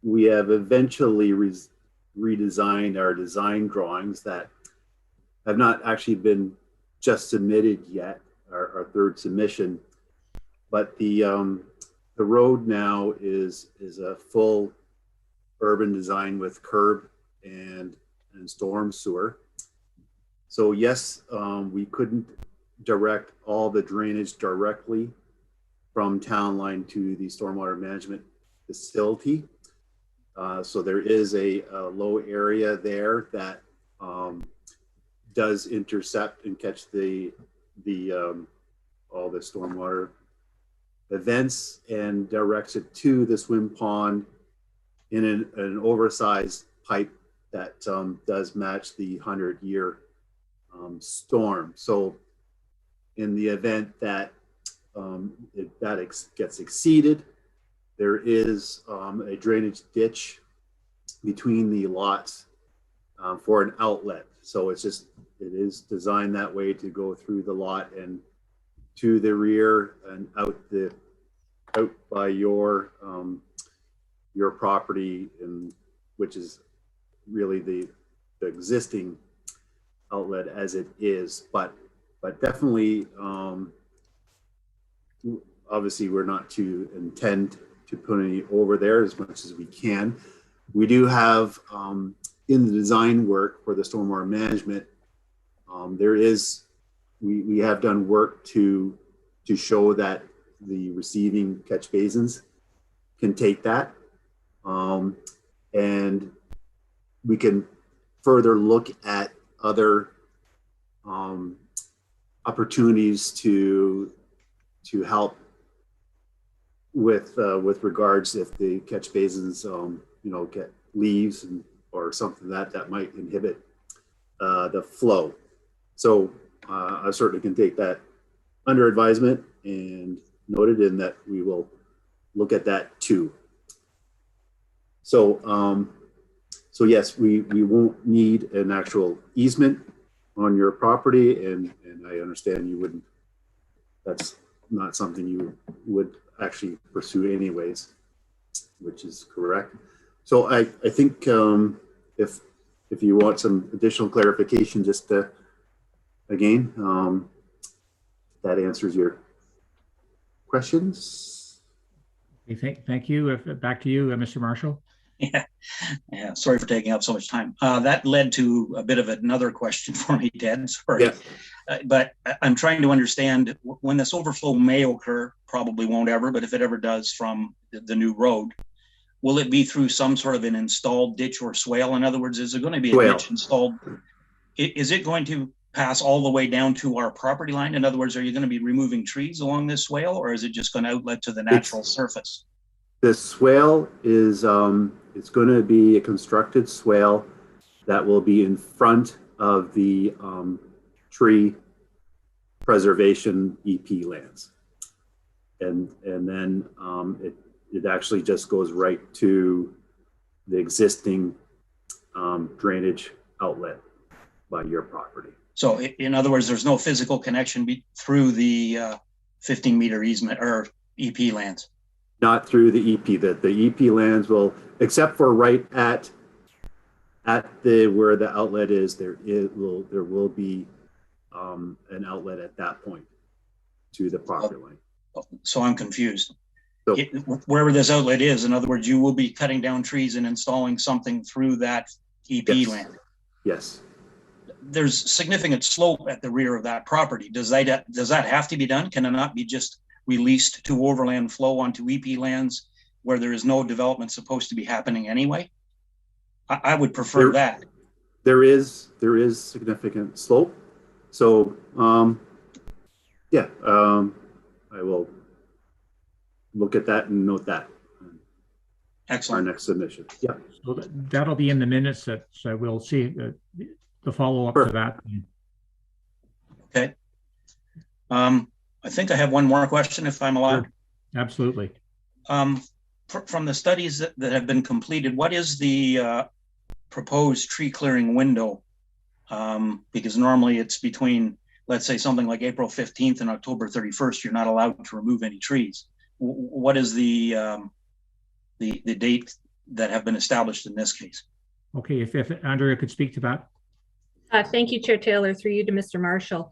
J: we have eventually redesigned our design drawings that have not actually been just submitted yet, our third submission, but the road now is a full urban design with curb and storm sewer. So yes, we couldn't direct all the drainage directly from town line to the stormwater management facility. So there is a low area there that does intercept and catch all the stormwater events and directs it to the swim pond in an oversized pipe that does match the 100-year storm. So in the event that gets exceeded, there is a drainage ditch between the lots for an outlet. So it is designed that way to go through the lot and to the rear and out by your property, and which is really the existing outlet as it is, but definitely obviously we're not to intend to put any over there as much as we can. We do have in the design work for the stormwater management, we have done work to show that the receiving catch basins can take that, and we can further look at other opportunities to help with regards if the catch basins get leaves or something that might inhibit the flow. So I certainly can take that under advisement and noted in that we will look at that too. So, so yes, we won't need an actual easement on your property, and I understand you wouldn't. That's not something you would actually pursue anyways, which is correct. So I think if you want some additional clarification, just again, that answers your questions.
D: Okay, thank you. Back to you, Mr. Marshall.
K: Yeah. Sorry for taking up so much time. That led to a bit of another question for me, Ted. Sorry. Yeah. But I'm trying to understand when this overflow may occur, probably won't ever, but if it ever does from the new road, will it be through some sort of an installed ditch or swale? In other words, is there going to be a ditch installed? Is it going to pass all the way down to our property line? In other words, are you going to be removing trees along this swale, or is it just going to outlet to the natural surface?
J: The swale is it's going to be a constructed swale that will be in front of the tree preservation EP lands, and then it actually just goes right to the existing drainage outlet by your property.
K: So in other words, there's no physical connection through the 15-meter easement or EP lands?
J: Not through the EP. The EP lands will, except for right at the where the outlet is, there will be an outlet at that point to the property line.
K: So I'm confused.
J: So,
K: wherever this outlet is, in other words, you will be cutting down trees and installing something through that EP land.
J: Yes.
K: There's significant slope at the rear of that property. Does that have to be done? Can it not be just released to overland flow onto EP lands where there is no development supposed to be happening anyway? I would prefer that.
J: There is significant slope. So I will look at that and note that.
K: Excellent.
J: Our next submission. Yeah.
D: So that'll be in the minutes that we'll see the follow up to that.
K: Okay. I think I have one more question, if I'm allowed.
D: Sure. Absolutely.
K: From the studies that have been completed, what is the proposed tree clearing window? Because normally it's between, let's say, something like April 15th and October 31st. You're not allowed to remove any trees. What is the date that have been established in this case?
D: Okay, if Andrea could speak to that.
F: Thank you, Chair Taylor, through you to Mr. Marshall.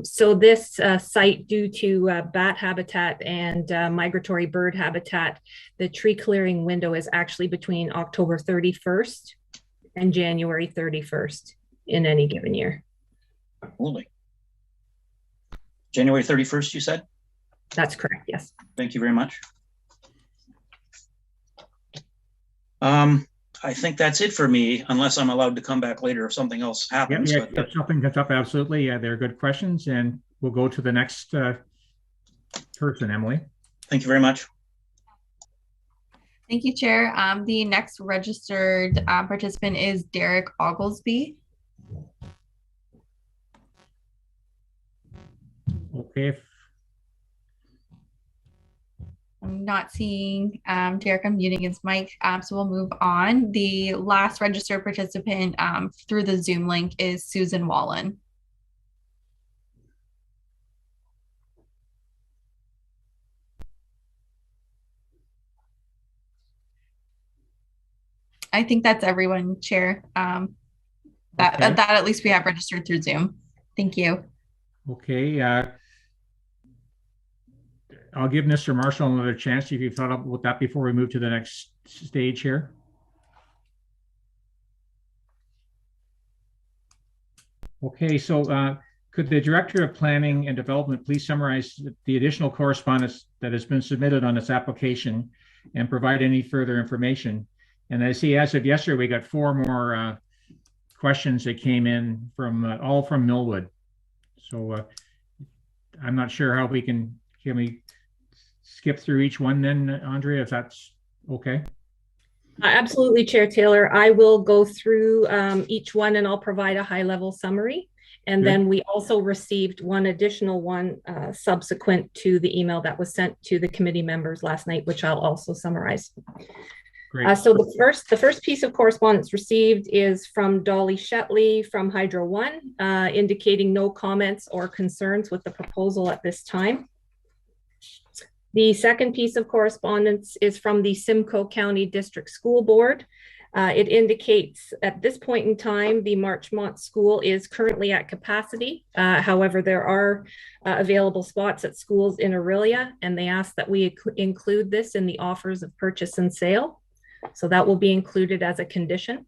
F: So this site, due to bat habitat and migratory bird habitat, the tree clearing window is actually between October 31st and January 31st in any given year.
K: Holy. January 31st, you said?
F: That's correct, yes.
K: Thank you very much. I think that's it for me, unless I'm allowed to come back later if something else happens.
D: Yeah, if something comes up, absolutely. Yeah, they're good questions, and we'll go to the next person, Emily.
K: Thank you very much.
G: Thank you, Chair. The next registered participant is Derek Oglesby.
D: Okay.
G: I'm not seeing Derek unmuting his mic, so we'll move on. The last registered participant through the Zoom link is Susan Wallen. I think that's everyone, Chair. That at least we have registered through Zoom. Thank you.
D: Okay. I'll give Mr. Marshall another chance if you thought about that before we move to the next stage here. Okay, so could the Director of Planning and Development please summarize the additional correspondence that has been submitted on this application and provide any further information? And I see as of yesterday, we got 4 more questions that came in from all from Millwood. So I'm not sure how we can we skip through each one then, Andrea, if that's okay?
F: Absolutely, Chair Taylor. I will go through each one and I'll provide a high-level summary. And
D: Good.
F: then we also received one additional one subsequent to the email that was sent to the committee members last night, which I'll also summarize.
D: Great.
F: So the first piece of correspondence received is from Dolly Shetley from Hydro One, indicating no comments or concerns with the proposal at this time. The second piece of correspondence is from the Simcoe County District School Board. It indicates at this point in time, the Marchmont School is currently at capacity. However, there are available spots at schools in Aurelia, and they ask that we include this in the offers of purchase and sale. So that will be included as a condition.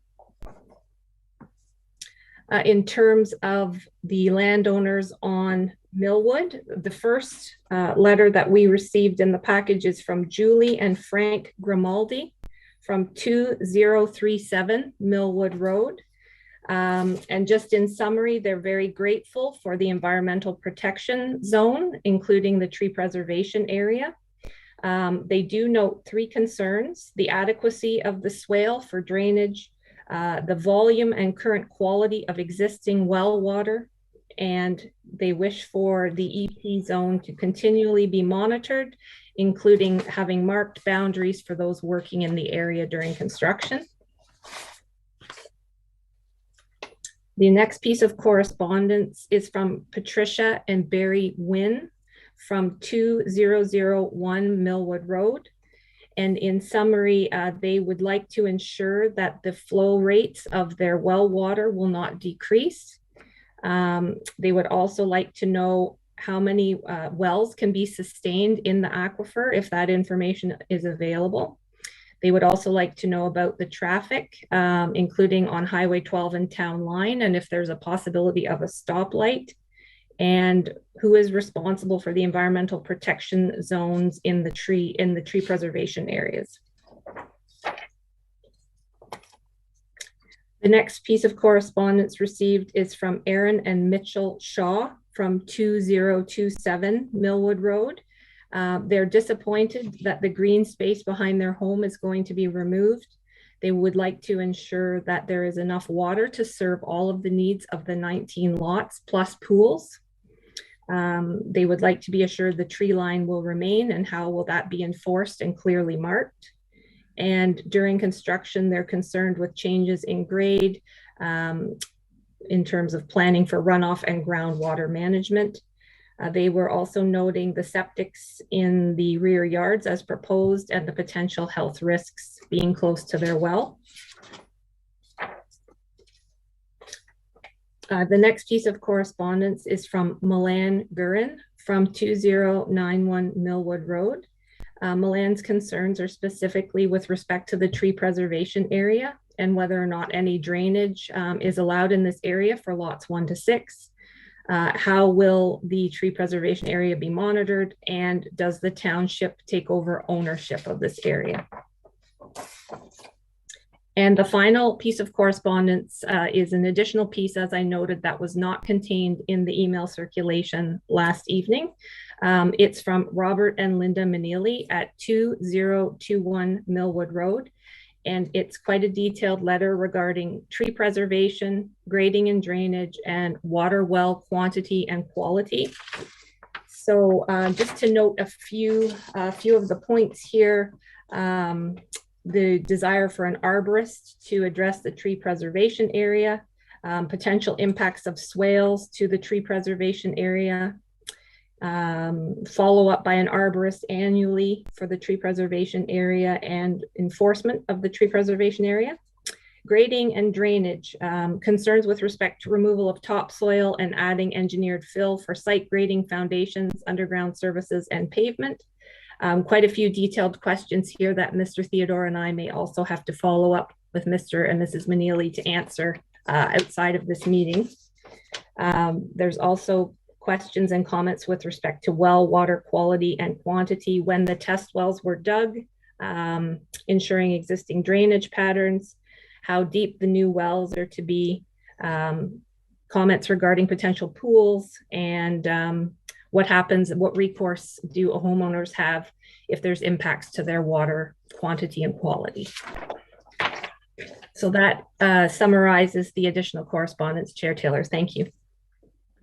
F: In terms of the landowners on Millwood, the first letter that we received in the package is from Julie and Frank Grimaldi from 2037 Millwood Road. And just in summary, they're very grateful for the environmental protection zone, including the tree preservation area. They do note 3 concerns: the adequacy of the swale for drainage, the volume and current quality of existing well water, and they wish for the EP zone to continually be monitored, including having marked boundaries for those working in the area during construction. The next piece of correspondence is from Patricia and Barry Wynn from 2001 Millwood Road. And in summary, they would like to ensure that the flow rates of their well water will not decrease. They would also like to know how many wells can be sustained in the aquifer if that information is available. They would also like to know about the traffic, including on Highway 12 and Town Line, and if there's a possibility of a stoplight, and who is responsible for the environmental protection zones in the tree preservation areas. The next piece of correspondence received is from Aaron and Mitchell Shaw from 2027 Millwood Road. They're disappointed that the green space behind their home is going to be removed. They would like to ensure that there is enough water to serve all of the needs of the 19 lots plus pools. They would like to be assured the tree line will remain, and how will that be enforced and clearly marked. And during construction, they're concerned with changes in grade in terms of planning for runoff and groundwater management. They were also noting the septics in the rear yards as proposed and the potential health risks being close to their well. The next piece of correspondence is from Milan Gurin from 2091 Millwood Road. Milan's concerns are specifically with respect to the tree preservation area and whether or not any drainage is allowed in this area for lots 1 to 6. How will the tree preservation area be monitored, and does the township take over ownership of this area? And the final piece of correspondence is an additional piece, as I noted, that was not contained in the email circulation last evening. It's from Robert and Linda Manili at 2021 Millwood Road. And it's quite a detailed letter regarding tree preservation, grading and drainage, and water well quantity and quality. So just to note a few of the points here, the desire for an arborist to address the tree preservation area, potential impacts of swales to the tree preservation area, follow up by an arborist annually for the tree preservation area and enforcement of the tree preservation area. Grading and drainage, concerns with respect to removal of topsoil and adding engineered fill for site grading, foundations, underground services, and pavement. Quite a few detailed questions here that Mr. Theodore and I may also have to follow up with Mr. and Mrs. Manili to answer outside of this meeting. There's also questions and comments with respect to well water quality and quantity when the test wells were dug, ensuring existing drainage patterns, how deep the new wells are to be, comments regarding potential pools, and what happens, what recourse do homeowners have if there's impacts to their water quantity and quality. So that summarizes the additional correspondence, Chair Taylor. Thank you.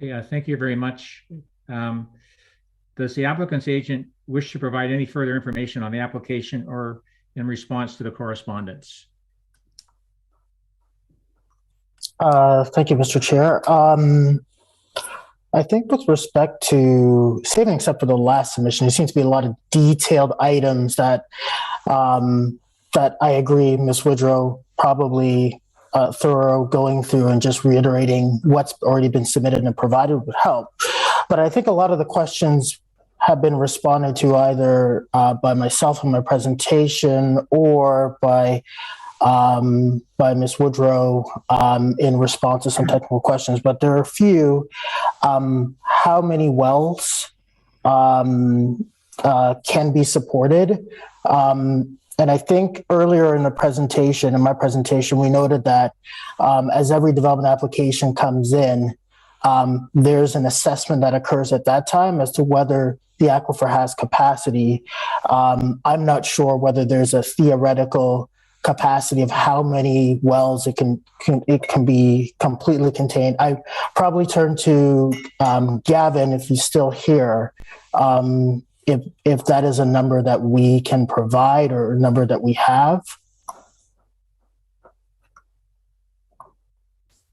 D: Yeah, thank you very much. Does the applicant's agent wish to provide any further information on the application or in response to the correspondence?
E: Thank you, Mr. Chair. I think with respect to saving, except for the last submission, there seems to be a lot of detailed items that that I agree, Ms. Woodrow, probably thorough going through and just reiterating what's already been submitted and provided would help. But I think a lot of the questions have been responded to either by myself in my presentation or by Ms. Woodrow in response to some technical questions. But there are a few. How many wells can be supported? And I think earlier in my presentation, we noted that as every development application comes in, there's an assessment that occurs at that time as to whether the aquifer has capacity. I'm not sure whether there's a theoretical capacity of how many wells it can be completely contained. I probably turn to Gavin if he's still here. If that is a number that we can provide or a number that we have,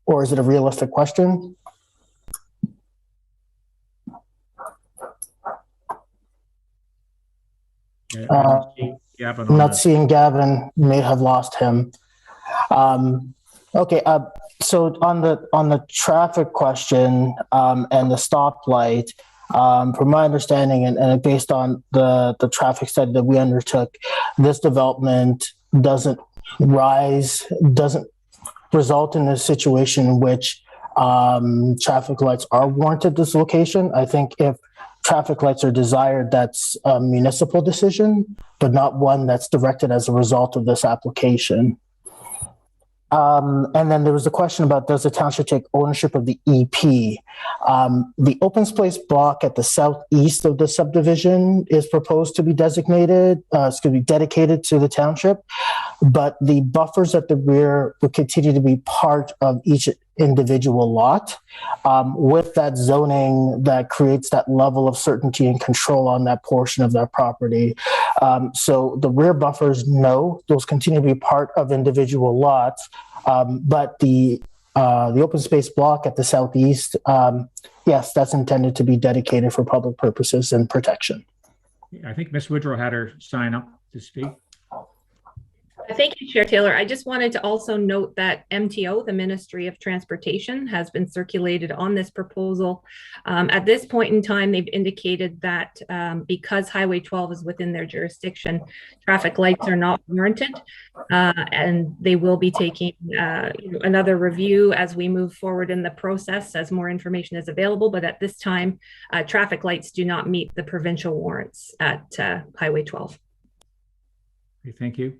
E: or is it a realistic question? I'm not seeing Gavin. May have lost him. Okay. So on the traffic question and the stoplight, from my understanding and based on the traffic study that we undertook, this development doesn't result in a situation in which traffic lights are warranted at this location. I think if traffic lights are desired, that's a municipal decision, but not one that's directed as a result of this application. And then there was a question about, does the township take ownership of the EP? The open space block at the southeast of the subdivision is proposed to be dedicated to the township, but the buffers at the rear will continue to be part of each individual lot. With that zoning that creates that level of certainty and control on that portion of that property. So the rear buffers, no, those continue to be part of individual lots. But the open space block at the southeast, yes, that's intended to be dedicated for public purposes and protection.
D: I think Ms. Woodrow had her sign up to speak.
F: Thank you, Chair Taylor. I just wanted to also note that MTO, the Ministry of Transportation, has been circulated on this proposal. At this point in time, they've indicated that because Highway 12 is within their jurisdiction, traffic lights are not warranted, and they will be taking another review as we move forward in the process as more information is available. But at this time, traffic lights do not meet the provincial warrants at Highway 12.
D: Okay, thank you.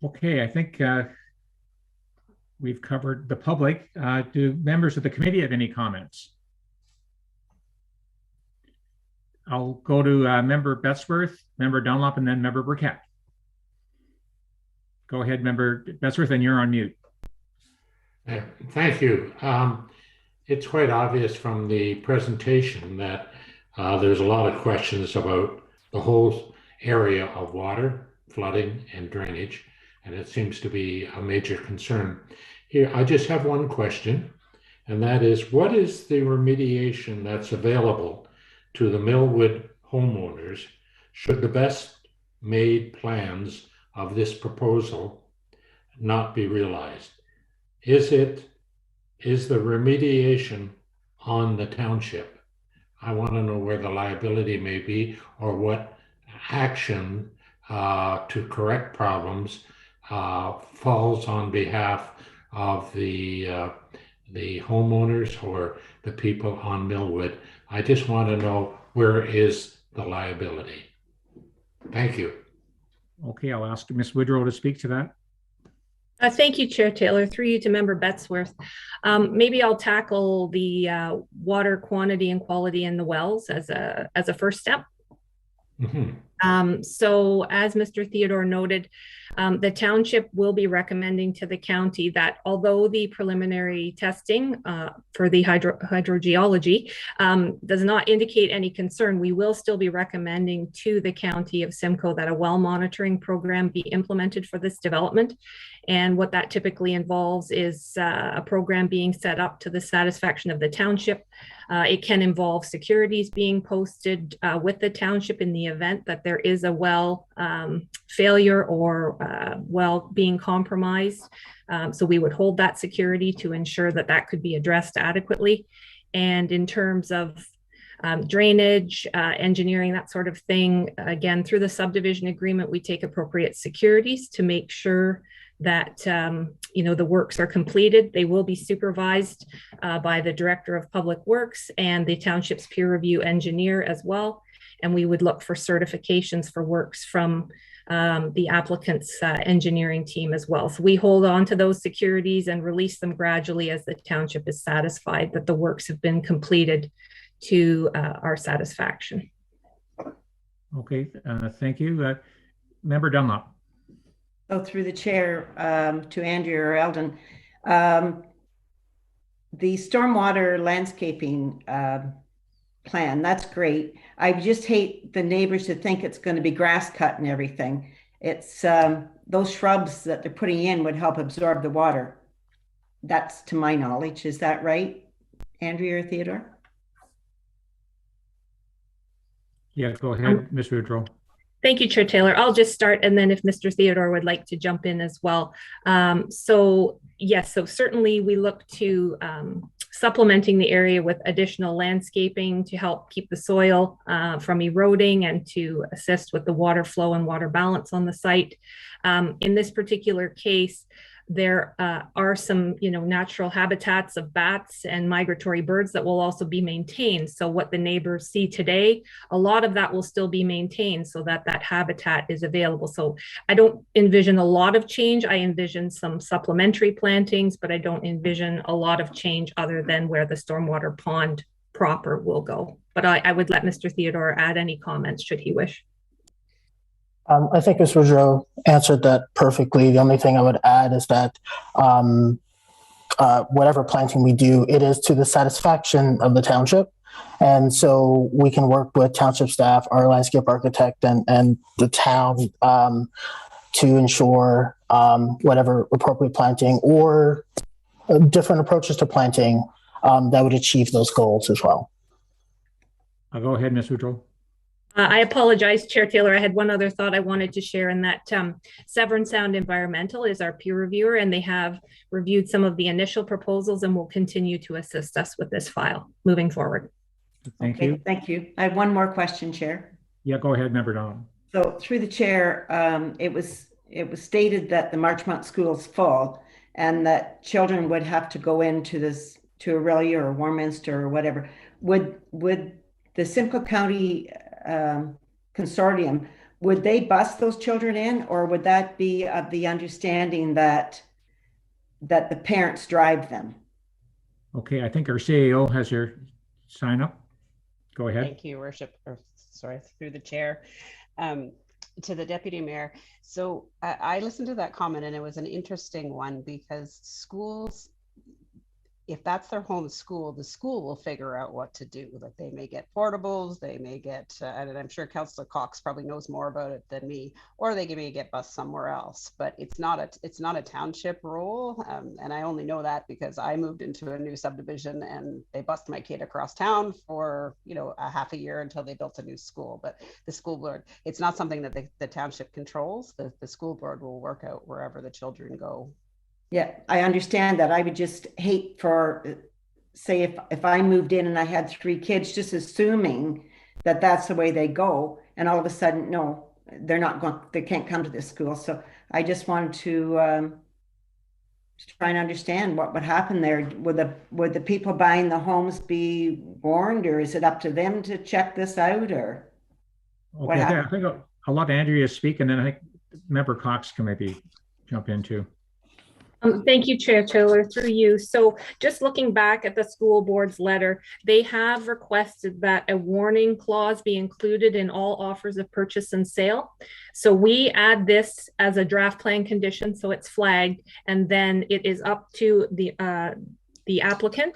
D: Okay, I think we've covered the public. Do members of the committee have any comments? I'll go to Member Bettesworth, Member Dunlop, and then Member Burkett. Go ahead, Member Bettesworth, and you're on mute.
L: Thank you. It's quite obvious from the presentation that there's a lot of questions about the whole area of water, flooding, and drainage. And it seems to be a major concern. Here, I just have one question, and that is, what is the remediation that's available to the Millwood homeowners should the best made plans of this proposal not be realized? Is the remediation on the township? I want to know where the liability may be or what action to correct problems falls on behalf of the homeowners or the people on Millwood. I just want to know, where is the liability? Thank you.
D: Okay, I'll ask Ms. Woodrow to speak to that.
F: Thank you, Chair Taylor. Through you to Member Bettesworth. Maybe I'll tackle the water quantity and quality in the wells as a first step.
L: Mm-hmm.
F: So as Mr. Theodore noted, the township will be recommending to the county that although the preliminary testing for the hydrogeology does not indicate any concern, we will still be recommending to the county of Simcoe that a well monitoring program be implemented for this development. And what that typically involves is a program being set up to the satisfaction of the township. It can involve securities being posted with the township in the event that there is a well failure or well being compromised. So we would hold that security to ensure that that could be addressed adequately. And in terms of drainage, engineering, that sort of thing, again, through the subdivision agreement, we take appropriate securities to make sure that the works are completed. They will be supervised by the Director of Public Works and the township's peer review engineer as well. And we would look for certifications for works from the applicant's engineering team as well. So we hold on to those securities and release them gradually as the township is satisfied that the works have been completed to our satisfaction.
D: Okay, thank you. Member Dunlop.
M: So through the chair to Andrea or Eldon, the stormwater landscaping plan, that's great. I just hate the neighbors to think it's going to be grass cut and everything. It's those shrubs that they're putting in would help absorb the water. That's to my knowledge. Is that right, Andrea or Theodore?
D: Yeah, go ahead, Ms. Woodrow.
F: Thank you, Chair Taylor. I'll just start, and then if Mr. Theodore would like to jump in as well. So yes, so certainly we look to supplementing the area with additional landscaping to help keep the soil from eroding and to assist with the water flow and water balance on the site. In this particular case, there are some, natural habitats of bats and migratory birds that will also be maintained. So what the neighbors see today, a lot of that will still be maintained so that that habitat is available. So I don't envision a lot of change. I envision some supplementary plantings, but I don't envision a lot of change other than where the stormwater pond proper will go. But I would let Mr. Theodore add any comments should he wish.
E: I think Ms. Woodrow answered that perfectly. The only thing I would add is that whatever planting we do, it is to the satisfaction of the township. And so we can work with township staff, our landscape architect, and the town to ensure whatever appropriate planting or different approaches to planting that would achieve those goals as well.
D: I'll go ahead, Ms. Woodrow.
F: I apologize, Chair Taylor. I had one other thought I wanted to share, and that Severn Sound Environmental is our peer reviewer, and they have reviewed some of the initial proposals and will continue to assist us with this file moving forward.
D: Thank you.
M: Thank you. I have one more question, Chair.
D: Yeah, go ahead, Member Donald.
M: So through the chair, it was stated that the Marchmont School is full and that children would have to go into to Aurelia or Warminster or whatever. Would the Simcoe County consortium, would they bus those children in, or would that be of the understanding that the parents drive them?
D: Okay, I think our CAO has your sign up. Go ahead.
N: Thank you, Worship. Sorry, through the chair. To the Deputy Mayor. So I listened to that comment, and it was an interesting one because schools, if that's their home school, the school will figure out what to do. Like they may get portables, they may get, and I'm sure Councillor Cox probably knows more about it than me, or they may get bused somewhere else. But it's not a township role, and I only know that because I moved into a new subdivision and they bused my kid across town for a half a year until they built a new school. But the school board, it's not something that the township controls. The school board will work out wherever the children go.
M: Yeah, I understand that. I would just hate for, say, if I moved in and I had 3 kids, just assuming that that's the way they go, and all of a sudden, no, they're not going, they can't come to this school. So I just wanted to try and understand what would happen there. Would the people buying the homes be warned, or is it up to them to check this out, or what
D: Okay,
M: happens?
D: I think I'll let Andrea speak, and then I think Member Cox can maybe jump in too.
F: Thank you, Chair Taylor, through you. So just looking back at the school board's letter, they have requested that a warning clause be included in all offers of purchase and sale. So we add this as a draft plan condition, so it's flagged, and then it is up to the applicant.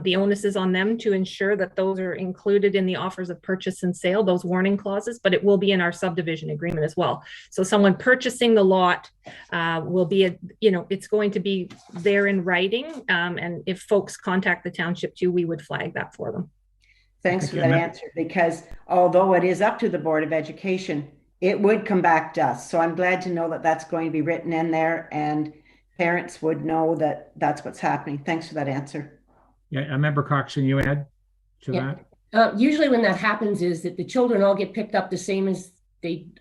F: The onus is on them to ensure that those are included in the offers of purchase and sale, those warning clauses, but it will be in our subdivision agreement as well. So someone purchasing the lot will be, it's going to be there in writing. And if folks contact the township too, we would flag that for them.
M: Thanks for that answer, because although it is up to the Board of Education, it would come back to us. So I'm glad to know that that's going to be written in there and parents would know that that's what's happening. Thanks for that answer.
D: Yeah, Member Cox, can you add to that?
O: Usually when that happens is that the children all get picked up the same as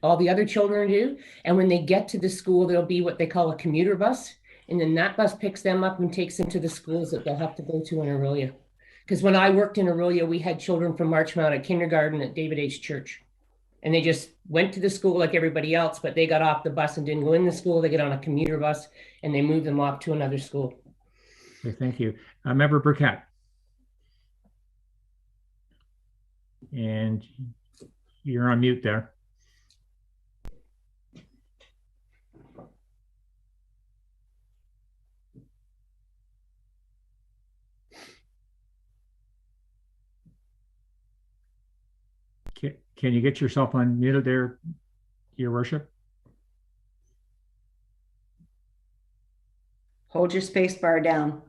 O: all the other children do. And when they get to the school, there'll be what they call a commuter bus. And then that bus picks them up and takes them to the schools that they'll have to go to in Aurelia. Because when I worked in Aurelia, we had children from Marchmount at kindergarten at David H. Church. And they just went to the school like everybody else, but they got off the bus and didn't go in the school. They get on a commuter bus and they move them off to another school.
D: Okay, thank you. Member Burkett. And you're on mute there. Can you get yourself unmuted there, Your Worship?
M: Hold your space bar down.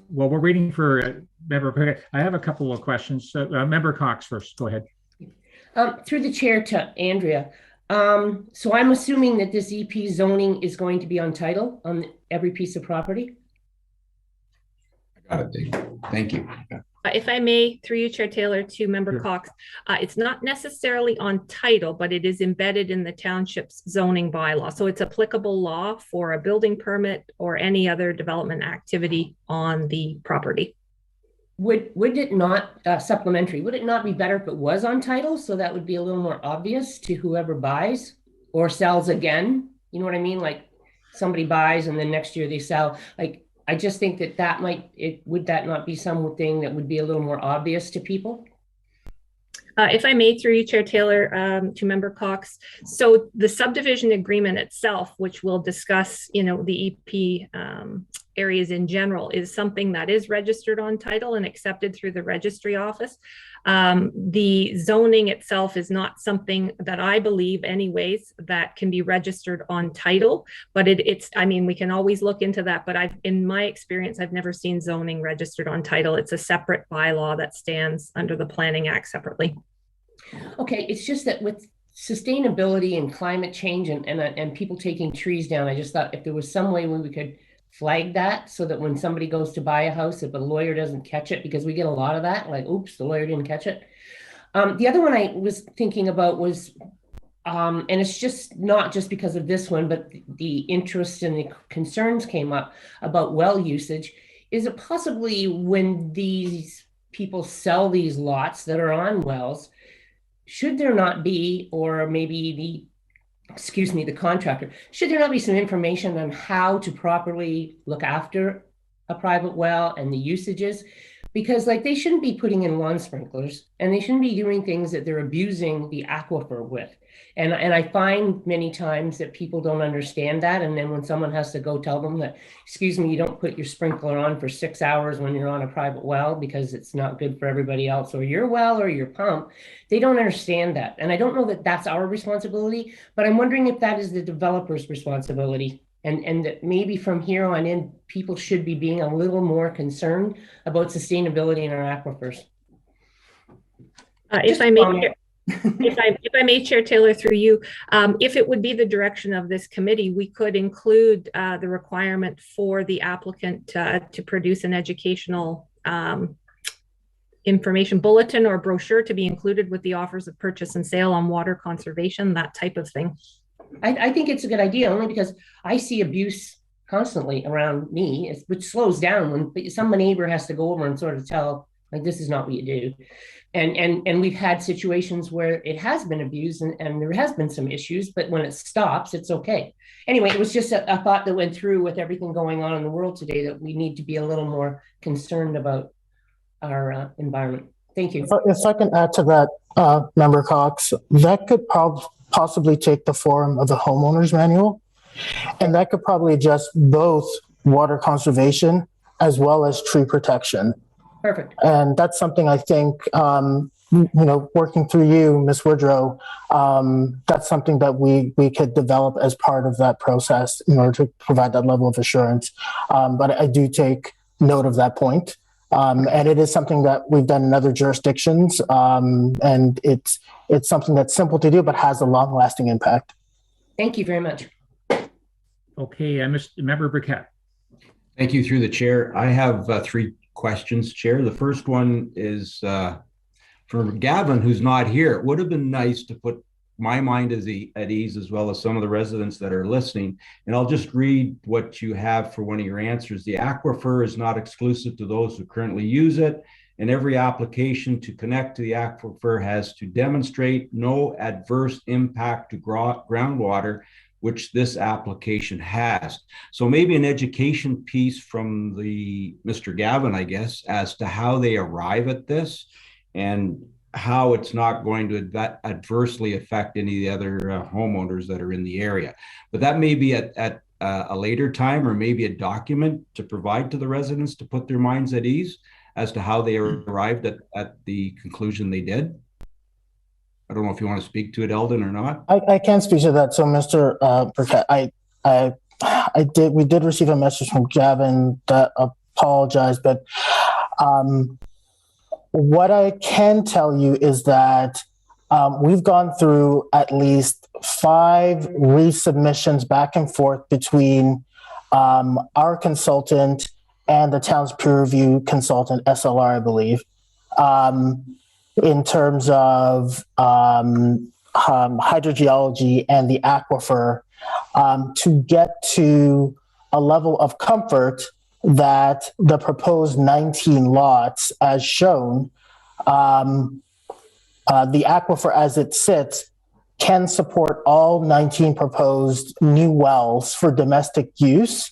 D: Well, we're waiting for Member. I have a couple of questions. Member Cox first. Go ahead.
O: Through the chair to Andrea. So I'm assuming that this EP zoning is going to be on title on every piece of property.
A: I got it, Dave. Thank you.
F: If I may, through you, Chair Taylor, to Member Cox, it's not necessarily on title, but it is embedded in the township's zoning bylaw. So it's applicable law for a building permit or any other development activity on the property.
O: Would it not, supplementary, would it not be better if it was on title? So that would be a little more obvious to whoever buys or sells again. You know what I mean? Like somebody buys and then next year they sell. Like, I just think that would that not be something that would be a little more obvious to people?
F: If I may, through you, Chair Taylor, to Member Cox. So the subdivision agreement itself, which we'll discuss, the EP areas in general, is something that is registered on title and accepted through the registry office. The zoning itself is not something that I believe anyways that can be registered on title, but I mean, we can always look into that, but in my experience, I've never seen zoning registered on title. It's a separate bylaw that stands under the Planning Act separately.
O: Okay, it's just that with sustainability and climate change and people taking trees down, I just thought if there was some way where we could flag that so that when somebody goes to buy a house, if a lawyer doesn't catch it, because we get a lot of that, like, oops, the lawyer didn't catch it. The other one I was thinking about was, and it's just not just because of this one, but the interest and the concerns came up about well usage. Is it possibly when these people sell these lots that are on wells, should there not be, or maybe the contractor, should there not be some information on how to properly look after a private well and the usages? Because they shouldn't be putting in lawn sprinklers and they shouldn't be doing things that they're abusing the aquifer with. And I find many times that people don't understand that. And then when someone has to go tell them that, excuse me, you don't put your sprinkler on for 6 hours when you're on a private well because it's not good for everybody else or your well or your pump, they don't understand that. And I don't know that that's our responsibility, but I'm wondering if that is the developer's responsibility. And that maybe from here on in, people should be being a little more concerned about sustainability in our aquifers.
F: If I may, Chair Taylor, through you, if it would be the direction of this committee, we could include the requirement for the applicant to produce an educational information bulletin or brochure to be included with the offers of purchase and sale on water conservation, that type of thing.
O: I think it's a good idea, only because I see abuse constantly around me, which slows down when some neighbor has to go over and sort of tell Like, this is not what you do. And we've had situations where it has been abused and there has been some issues, but when it stops, it's okay. Anyway, it was just a thought that went through with everything going on in the world today, that we need to be a little more concerned about our environment. Thank you.
E: If I can add to that, Member Cox, that could possibly take the form of the homeowner's manual, and that could probably adjust both water conservation as well as tree protection.
O: Perfect.
E: And that's something I think, working through you, Ms. Woodrow, that's something that we could develop as part of that process in order to provide that level of assurance. But I do take note of that point. And it is something that we've done in other jurisdictions. And it's something that's simple to do, but has a long-lasting impact.
O: Thank you very much.
D: Okay, Member Burkett.
A: Thank you through the chair. I have 3 questions, Chair. The first one is for Gavin, who's not here. It would have been nice to put my mind at ease, as well as some of the residents that are listening. And I'll just read what you have for one of your answers. The aquifer is not exclusive to those who currently use it, and every application to connect to the aquifer has to demonstrate no adverse impact to groundwater, which this application has. So maybe an education piece from Mr. Gavin, I guess, as to how they arrive at this and how it's not going to adversely affect any of the other homeowners that are in the area. But that may be at a later time, or maybe a document to provide to the residents to put their minds at ease as to how they arrived at the conclusion they did. I don't know if you want to speak to it, Eldon, or not.
E: I can speak to that. So, Mr. Burkett, we did receive a message from Gavin that apologized, but what I can tell you is that we've gone through at least 5 resubmissions back and forth between our consultant and the town's peer review consultant, SLR, I believe, in terms of hydrogeology and the aquifer, to get to a level of comfort that the proposed 19 lots, as shown, the aquifer as it sits can support all 19 proposed new wells for domestic use,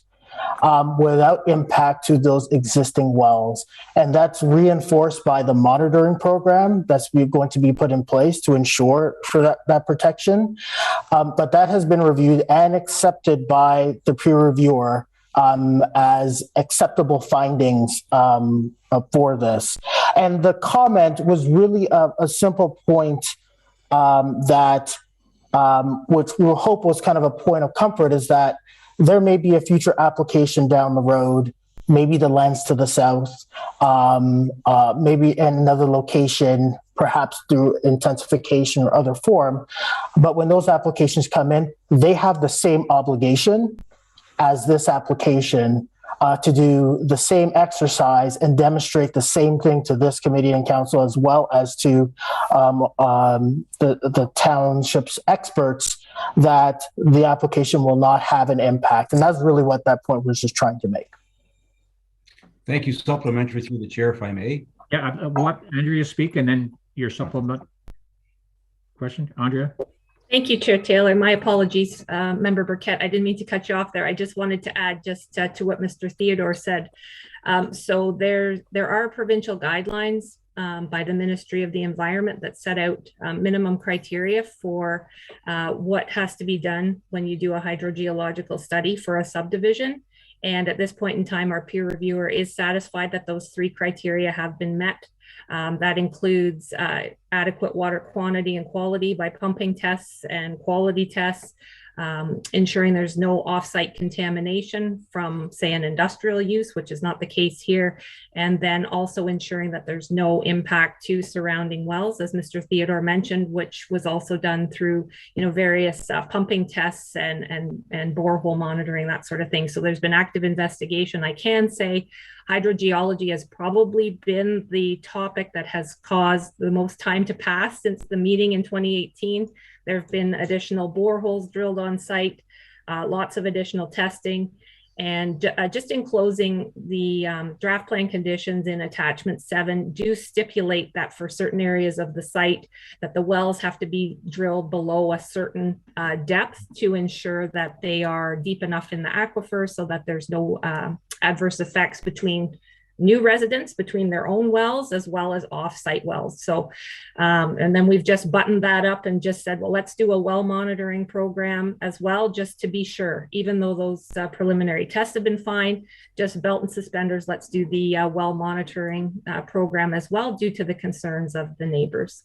E: without impact to those existing wells. And that's reinforced by the monitoring program that's going to be put in place to ensure for that protection. But that has been reviewed and accepted by the peer reviewer as acceptable findings for this. And the comment was really a simple point that, which we'll hope was kind of a point of comfort, is that there may be a future application down the road, maybe the lands to the south, maybe in another location, perhaps through intensification or other form. But when those applications come in, they have the same obligation as this application to do the same exercise and demonstrate the same thing to this committee and council, as well as to the township's experts, that the application will not have an impact. And that's really what that point was just trying to make.
A: Thank you. Supplementary through the chair, if I may.
D: Yeah, let Andrea speak, and then your supplement question, Andrea.
F: Thank you, Chair Taylor. My apologies, Member Burkett. I didn't mean to cut you off there. I just wanted to add just to what Mr. Theodore said. So there are provincial guidelines by the Ministry of the Environment that set out minimum criteria for what has to be done when you do a hydrogeological study for a subdivision. And at this point in time, our peer reviewer is satisfied that those 3 criteria have been met. That includes adequate water quantity and quality by pumping tests and quality tests, ensuring there's no offsite contamination from, say, an industrial use, which is not the case here, and then also ensuring that there's no impact to surrounding wells, as Mr. Theodore mentioned, which was also done through, various pumping tests and borehole monitoring, that sort of thing. So there's been active investigation. I can say hydrogeology has probably been the topic that has caused the most time to pass since the meeting in 2018. There have been additional boreholes drilled on site, lots of additional testing. And just in closing, the draft plan conditions in attachment 7 do stipulate that for certain areas of the site that the wells have to be drilled below a certain depth to ensure that they are deep enough in the aquifer so that there's no adverse effects between new residents, between their own wells as well as off-site wells. So, and then we've just buttoned that up and just said, well, let's do a well monitoring program as well, just to be sure, even though those preliminary tests have been fine, just belt and suspenders, let's do the well monitoring program as well, due to the concerns of the neighbors.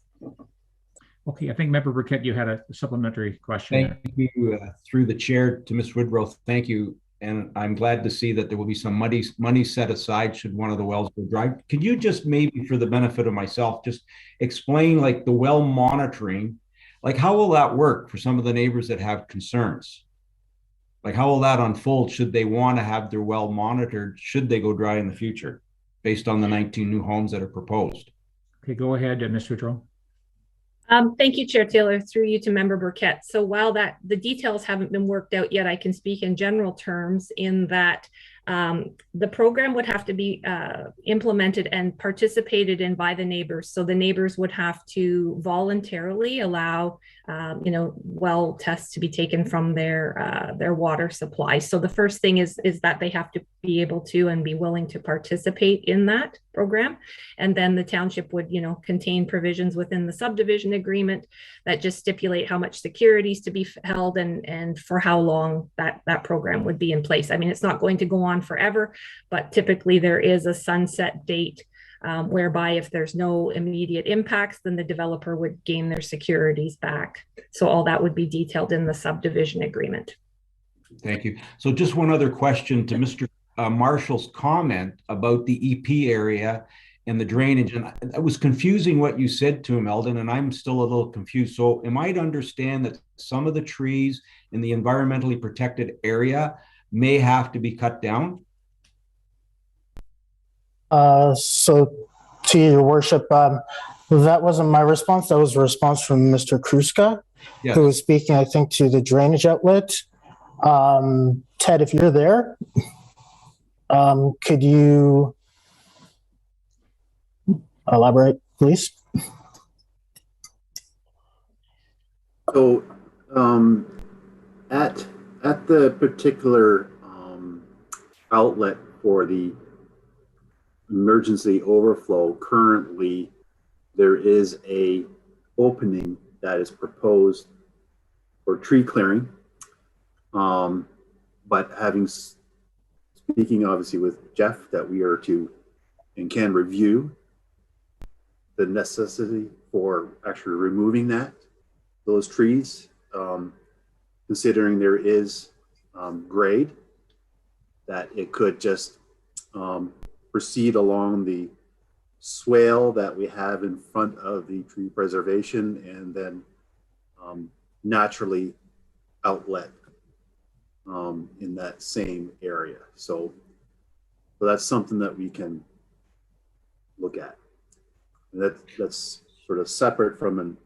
D: Okay, I think Member Burkett, you had a supplementary question.
A: Thank you, through the chair to Ms. Woodrow. Thank you. And I'm glad to see that there will be some money set aside should one of the wells go dry. Could you just maybe, for the benefit of myself, just explain like the well monitoring, like how will that work for some of the neighbors that have concerns? Like how will that unfold should they want to have their well monitored, should they go dry in the future, based on the 19 new homes that are proposed?
D: Okay, go ahead, Ms. Woodrow.
F: Thank you, Chair Taylor, through you to Member Burkett. So while the details haven't been worked out yet, I can speak in general terms in that the program would have to be implemented and participated in by the neighbors. So the neighbors would have to voluntarily allow, well tests to be taken from their water supply. So the first thing is that they have to be able to and be willing to participate in that program. And then the township would, contain provisions within the subdivision agreement that just stipulate how much security is to be held and for how long that program would be in place. I mean, it's not going to go on forever, but typically there is a sunset date whereby if there's no immediate impacts, then the developer would gain their securities back. So all that would be detailed in the subdivision agreement.
A: Thank you. So just one other question to Mr. Marshall's comment about the EP area and the drainage. And it was confusing what you said to him, Eldon, and I'm still a little confused. So am I to understand that some of the trees in the environmentally protected area may have to be cut down?
E: So to your worship, that wasn't my response. That was a response from Mr. Kruska,
A: yes,
E: who was speaking, I think, to the drainage outlet. Ted, if you're there, could you elaborate, please?
J: So at the particular outlet for the emergency overflow, currently there is a opening that is proposed for tree clearing. But speaking obviously with Jeff, that we are to and can review the necessity for actually removing those trees, considering there is grade, that it could just proceed along the swale that we have in front of the tree preservation and then naturally outlet in that same area. So that's something that we can look at. And that's sort of separate from an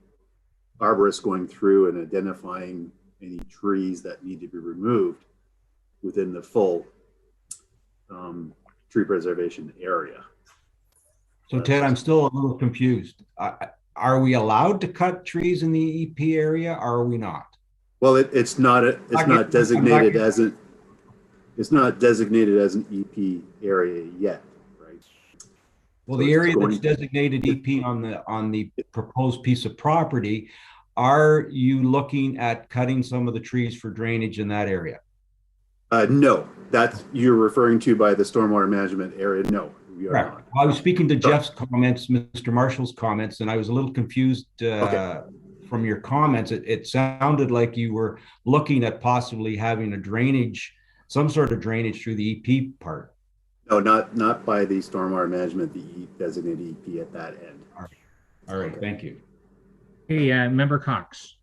J: arborist going through and identifying any trees that need to be removed within the full tree preservation area.
A: So Ted, I'm still a little confused. Are we allowed to cut trees in the EP area, or are we not?
J: Well, it's not designated as an EP area yet, right?
A: Well,
J: So
A: the area that's designated EP on the proposed piece of property, are you looking at cutting some of the trees for drainage in that area?
J: No, that's you're referring to by the stormwater management area. No, we are
A: right.
J: not.
A: I was speaking to Jeff's comments, Mr. Marshall's comments, and I was a little confused from your comments. It sounded like you were looking at possibly having a drainage, some sort of drainage through the EP part.
J: No, not by the stormwater management, the designated EP at that end.
A: All right. Thank you.
D: Hey, Member Cox.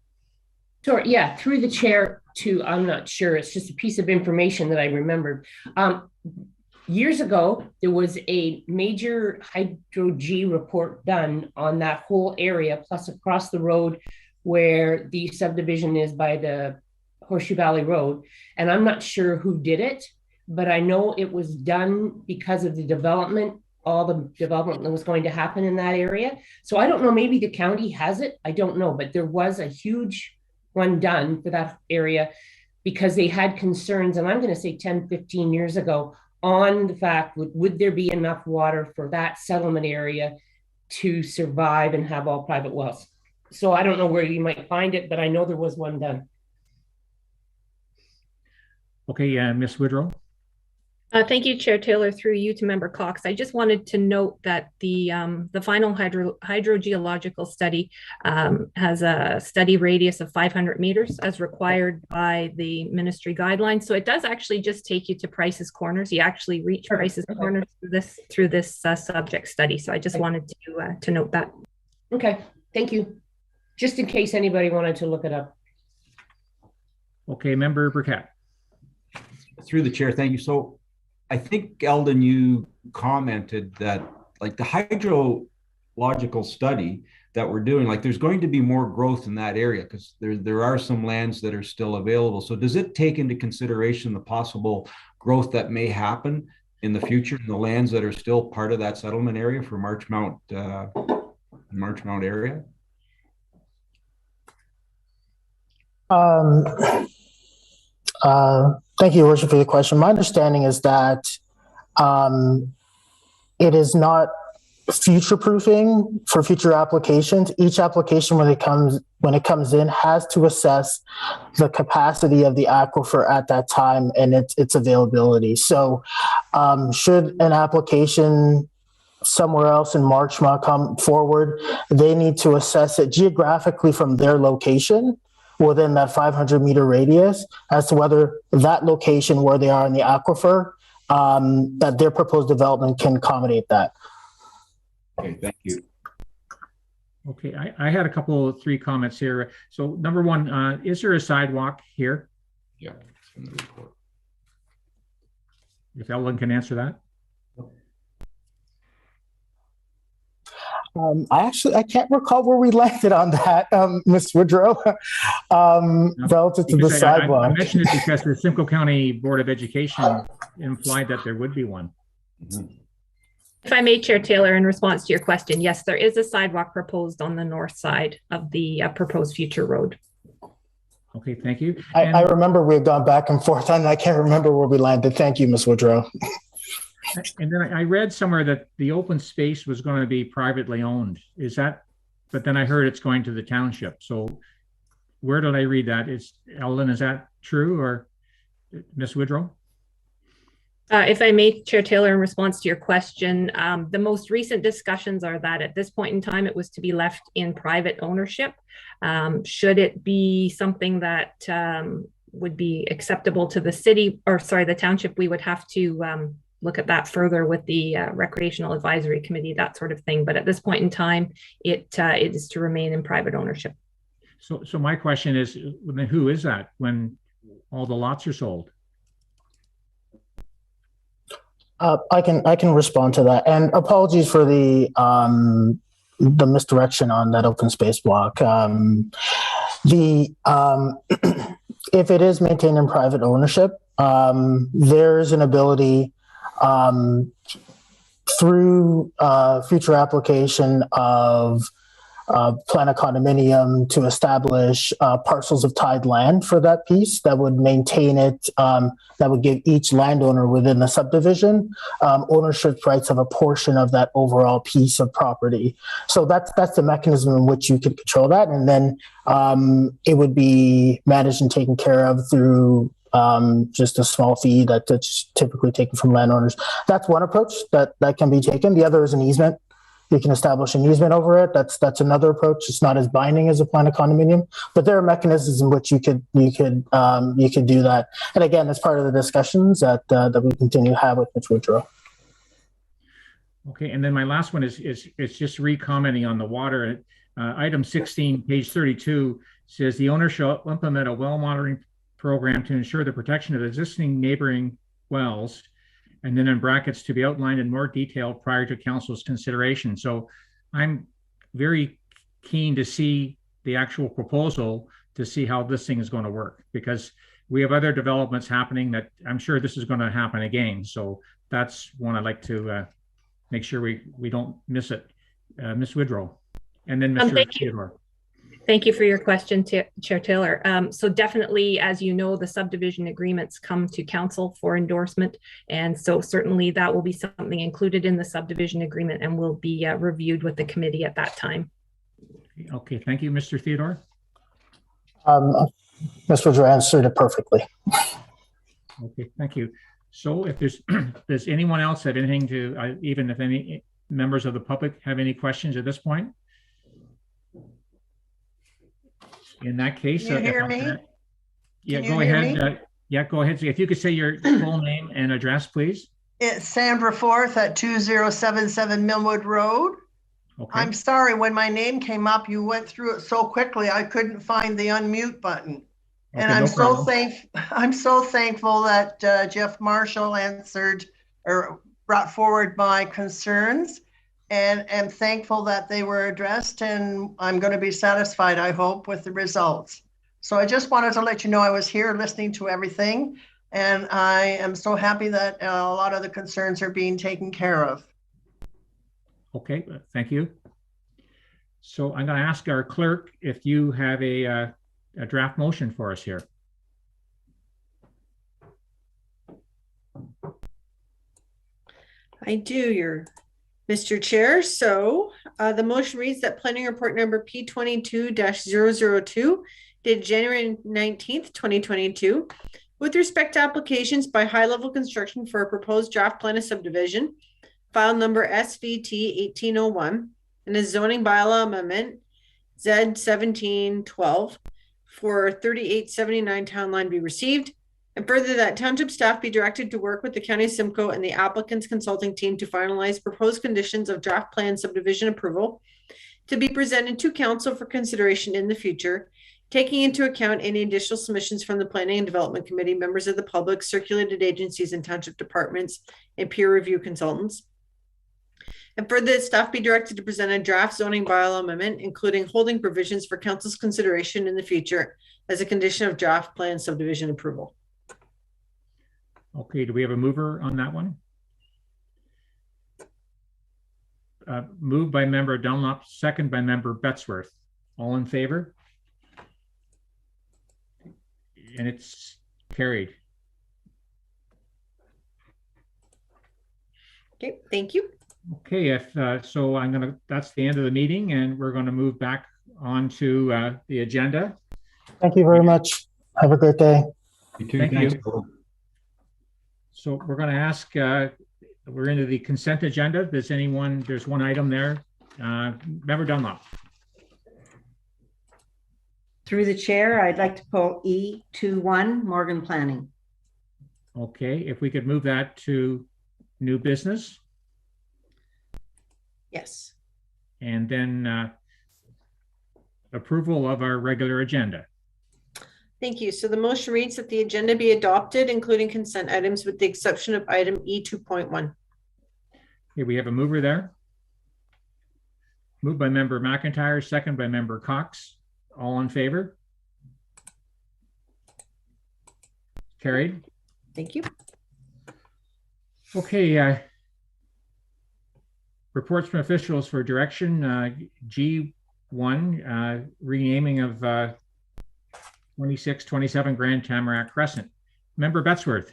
O: Sure, yeah, through the chair to, I'm not sure, it's just a piece of information that I remembered. Years ago, there was a major hydro-G report done on that whole area, plus across the road where the subdivision is by the Horseshoe Valley Road. And I'm not sure who did it, but I know it was done because of the development, all the development that was going to happen in that area. So I don't know, maybe the county has it, I don't know, but there was a huge one done for that area because they had concerns, and I'm going to say 10, 15 years ago, on the fact, would there be enough water for that settlement area to survive and have all private wells? So I don't know where you might find it, but I know there was one done.
D: Okay, Ms. Woodrow.
F: Thank you, Chair Taylor, through you to Member Cox. I just wanted to note that the final hydrogeological study has a study radius of 500 meters as required by the ministry guidelines. So it does actually just take you to Price's Corners. You actually reach Price's Corners through this subject study. So I just wanted to note that.
O: Okay, thank you. Just in case anybody wanted to look it up.
D: Okay, Member Burkett.
A: Through the chair, thank you. So I think, Eldon, you commented that like the hydrological study that we're doing, like there's going to be more growth in that area because there are some lands that are still available. So does it take into consideration the possible growth that may happen in the future in the lands that are still part of that settlement area for Marchmount area?
E: Thank you, Your Worship, for the question. My understanding is that it is not future-proofing for future applications. Each application, when it comes in, has to assess the capacity of the aquifer at that time and its availability. So, should an application somewhere else in Marchmont come forward, they need to assess it geographically from their location within that 500-meter radius as to whether that location where they are in the aquifer, that their proposed development can accommodate that.
A: Okay, thank you.
D: Okay, I had three comments here. So number one, is there a sidewalk here?
A: Yeah, it's in the report.
D: If Ellen can answer that.
E: I can't recall where we landed on that, Ms. Woodrow, relative to the sidewalk.
D: I mentioned it because the Simcoe County Board of Education implied that there would be one.
F: If I may, Chair Taylor, in response to your question, yes, there is a sidewalk proposed on the north side of the proposed future road.
D: Okay, thank you.
E: I remember we had gone back and forth on that. I can't remember where we landed. Thank you, Ms. Woodrow.
D: And then I read somewhere that the open space was going to be privately owned. Is that, but then I heard it's going to the township. So where did I read that? Ellen, is that true, or Ms. Woodrow?
F: If I may, Chair Taylor, in response to your question, the most recent discussions are that at this point in time, it was to be left in private ownership. Should it be something that would be acceptable to the city, or sorry, the township, we would have to look at that further with the Recreational Advisory Committee, that sort of thing. But at this point in time, it is to remain in private ownership.
D: So my question is, who is that when all the lots are sold?
E: I can respond to that, and apologies for the misdirection on that open space block. If it is maintained in private ownership, there is an ability through future application of plan a condominium to establish parcels of tied land for that piece that would maintain it, that would give each landowner within the subdivision ownership rights of a portion of that overall piece of property. So that's the mechanism in which you could control that, and then it would be managed and taken care of through just a small fee that's typically taken from landowners. That's one approach that can be taken. The other is an easement. You can establish an easement over it. That's another approach. It's not as binding as a plan of condominium, but there are mechanisms in which you could do that. And again, as part of the discussions that we continue to have with Ms. Woodrow.
D: Okay, and then my last one is just re-commenting on the water. Item 16, page 32 says the owner shall implement a well monitoring program to ensure the protection of existing neighboring wells, and then in brackets, to be outlined in more detail prior to council's consideration. So I'm very keen to see the actual proposal to see how this thing is going to work, because we have other developments happening that I'm sure this is going to happen again. So that's one I'd like to make sure we don't miss it. Ms. Woodrow, and then Mr. Theodore.
F: Thank you for your question, Chair Taylor. So definitely, as you know, the subdivision agreements come to council for endorsement. And so certainly that will be something included in the subdivision agreement and will be reviewed with the committee at that time.
D: Okay, thank you, Mr. Theodore.
E: Ms. Woodrow answered it perfectly.
D: Okay, thank you. So if does anyone else have anything to, even if any members of the public have any questions at this point? In that case,
P: can you hear me?
D: Yeah, go ahead. Yeah, go ahead. If you could say your full name and address, please.
P: It's Sandra Forth at 2077 Millwood Road.
D: Okay.
P: I'm sorry, when my name came up, you went through it so quickly, I couldn't find the unmute button. And
D: Okay,
P: I'm so thankful that Jeff Marshall answered or brought forward my concerns, and am thankful that they were addressed, and I'm going to be satisfied, I hope, with the results. So I just wanted to let you know I was here listening to everything, and I am so happy that a lot of the concerns are being taken care of.
D: Okay, thank you. So I'm going to ask our clerk if you have a draft motion for us here.
C: I do, Mr. Chair. So the motion reads that planning report number P22-002 dated January 19th, 2022, with respect to applications by High Level Construction for a proposed draft plan of subdivision, file number SVT 1801, and a zoning bylaw amendment Z1712 for 3879 Town Line be received, and further that township staff be directed to work with the County of Simcoe and the applicant's consulting team to finalize proposed conditions of draft plan subdivision approval to be presented to council for consideration in the future, taking into account any additional submissions from the Planning and Development Committee, members of the public, circulated agencies and township departments, and peer review consultants. And further, that staff be directed to present a draft zoning bylaw amendment, including holding provisions for council's consideration in the future as a condition of draft plan subdivision approval.
D: Okay, do we have a mover on that one? Moved by member Dunlop, second by member Bettesworth. All in favor? And it's carried.
C: Okay, thank you.
D: Okay, so that's the end of the meeting, and we're going to move back on to the agenda.
E: Thank you very much. Have a great day.
A: You too.
D: Thank
A: Thanks.
D: you. So we're going to ask, we're into the consent agenda. There's one item there. Member Dunlop.
M: Through the chair, I'd like to pull E21, Morgan Planning.
D: Okay, if we could move that to new business.
C: Yes.
D: And then approval of our regular agenda.
C: Thank you. So the motion reads that the agenda be adopted, including consent items with the exception of item E2.1.
D: Okay, we have a mover there. Moved by member McIntyre, second by member Cox. All in favor? Carried.
C: Thank you.
D: Okay, reports from officials for direction. G1, renaming of 2627 Grand Tamarack Crescent. Member Bettesworth.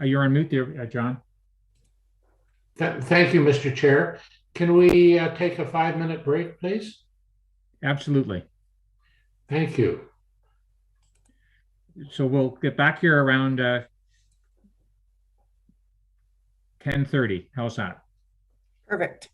D: You're on mute there, John.
L: Thank you, Mr. Chair. Can we take a 5-minute break, please?
D: Absolutely.
L: Thank you.
D: So we'll get back here around 10:30. How's that?
C: Perfect.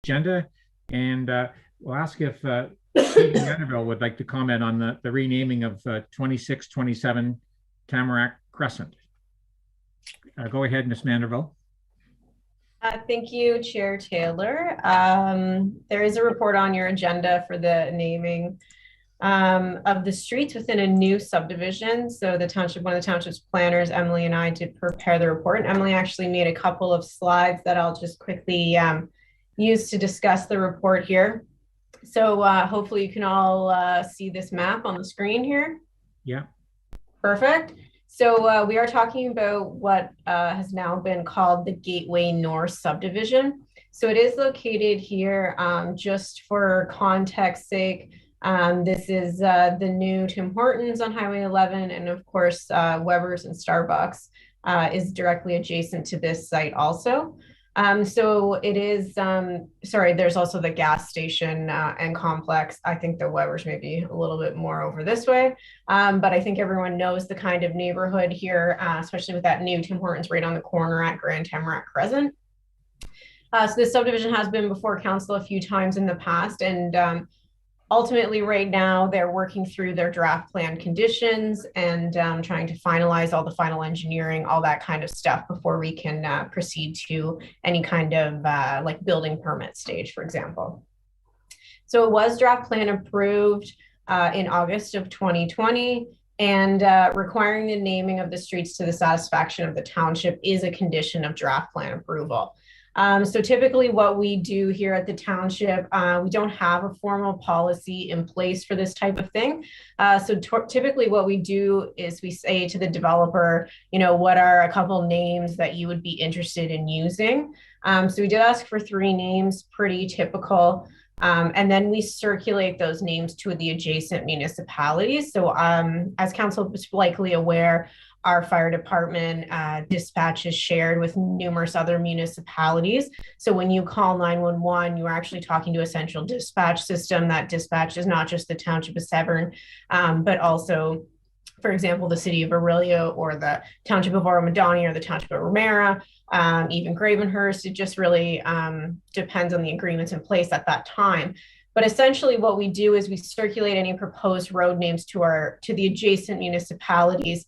D: agenda, and we'll ask if Stephen Vanderbilt would like to comment on the renaming of 2627 Tamarack Crescent. Go ahead, Ms. Vanderbilt.
Q: Thank you, Chair Taylor. There is a report on your agenda for the naming of the streets within a new subdivision. So the township, one of the township's planners, Emily, and I did prepare the report. And Emily actually made a couple of slides that I'll just quickly use to discuss the report here. So hopefully you can all see this map on the screen here.
D: Yeah.
Q: Perfect. So we are talking about what has now been called the Gateway North subdivision. So it is located here, just for context sake. This is the new Tim Hortons on Highway 11, and of course, Weber's and Starbucks is directly adjacent to this site also. So it is, sorry, there's also the gas station and complex. I think the Weber's may be a little bit more over this way, but I think everyone knows the kind of neighborhood here, especially with that new Tim Hortons right on the corner at Grand Tamarack Crescent. So this subdivision has been before council a few times in the past, and ultimately right now they're working through their draft plan conditions and trying to finalize all the final engineering, all that kind of stuff before we can proceed to any kind of like building permit stage, for example. So it was draft plan approved in August of 2020, and requiring the naming of the streets to the satisfaction of the township is a condition of draft plan approval. So typically what we do here at the township, we don't have a formal policy in place for this type of thing. So typically what we do is we say to the developer, you know, what are a couple names that you would be interested in using? So we did ask for 3 names, pretty typical. And then we circulate those names to the adjacent municipalities. So as council is likely aware, our fire department dispatch is shared with numerous other municipalities. So when you call 911, you're actually talking to a central dispatch system. That dispatch is not just the Township of Severn, but also, for example, the city of Orillia or the Township of Oromadani or the Township of Romera, even Gravenhurst. It just really depends on the agreements in place at that time. But essentially what we do is we circulate any proposed road names to the adjacent municipalities,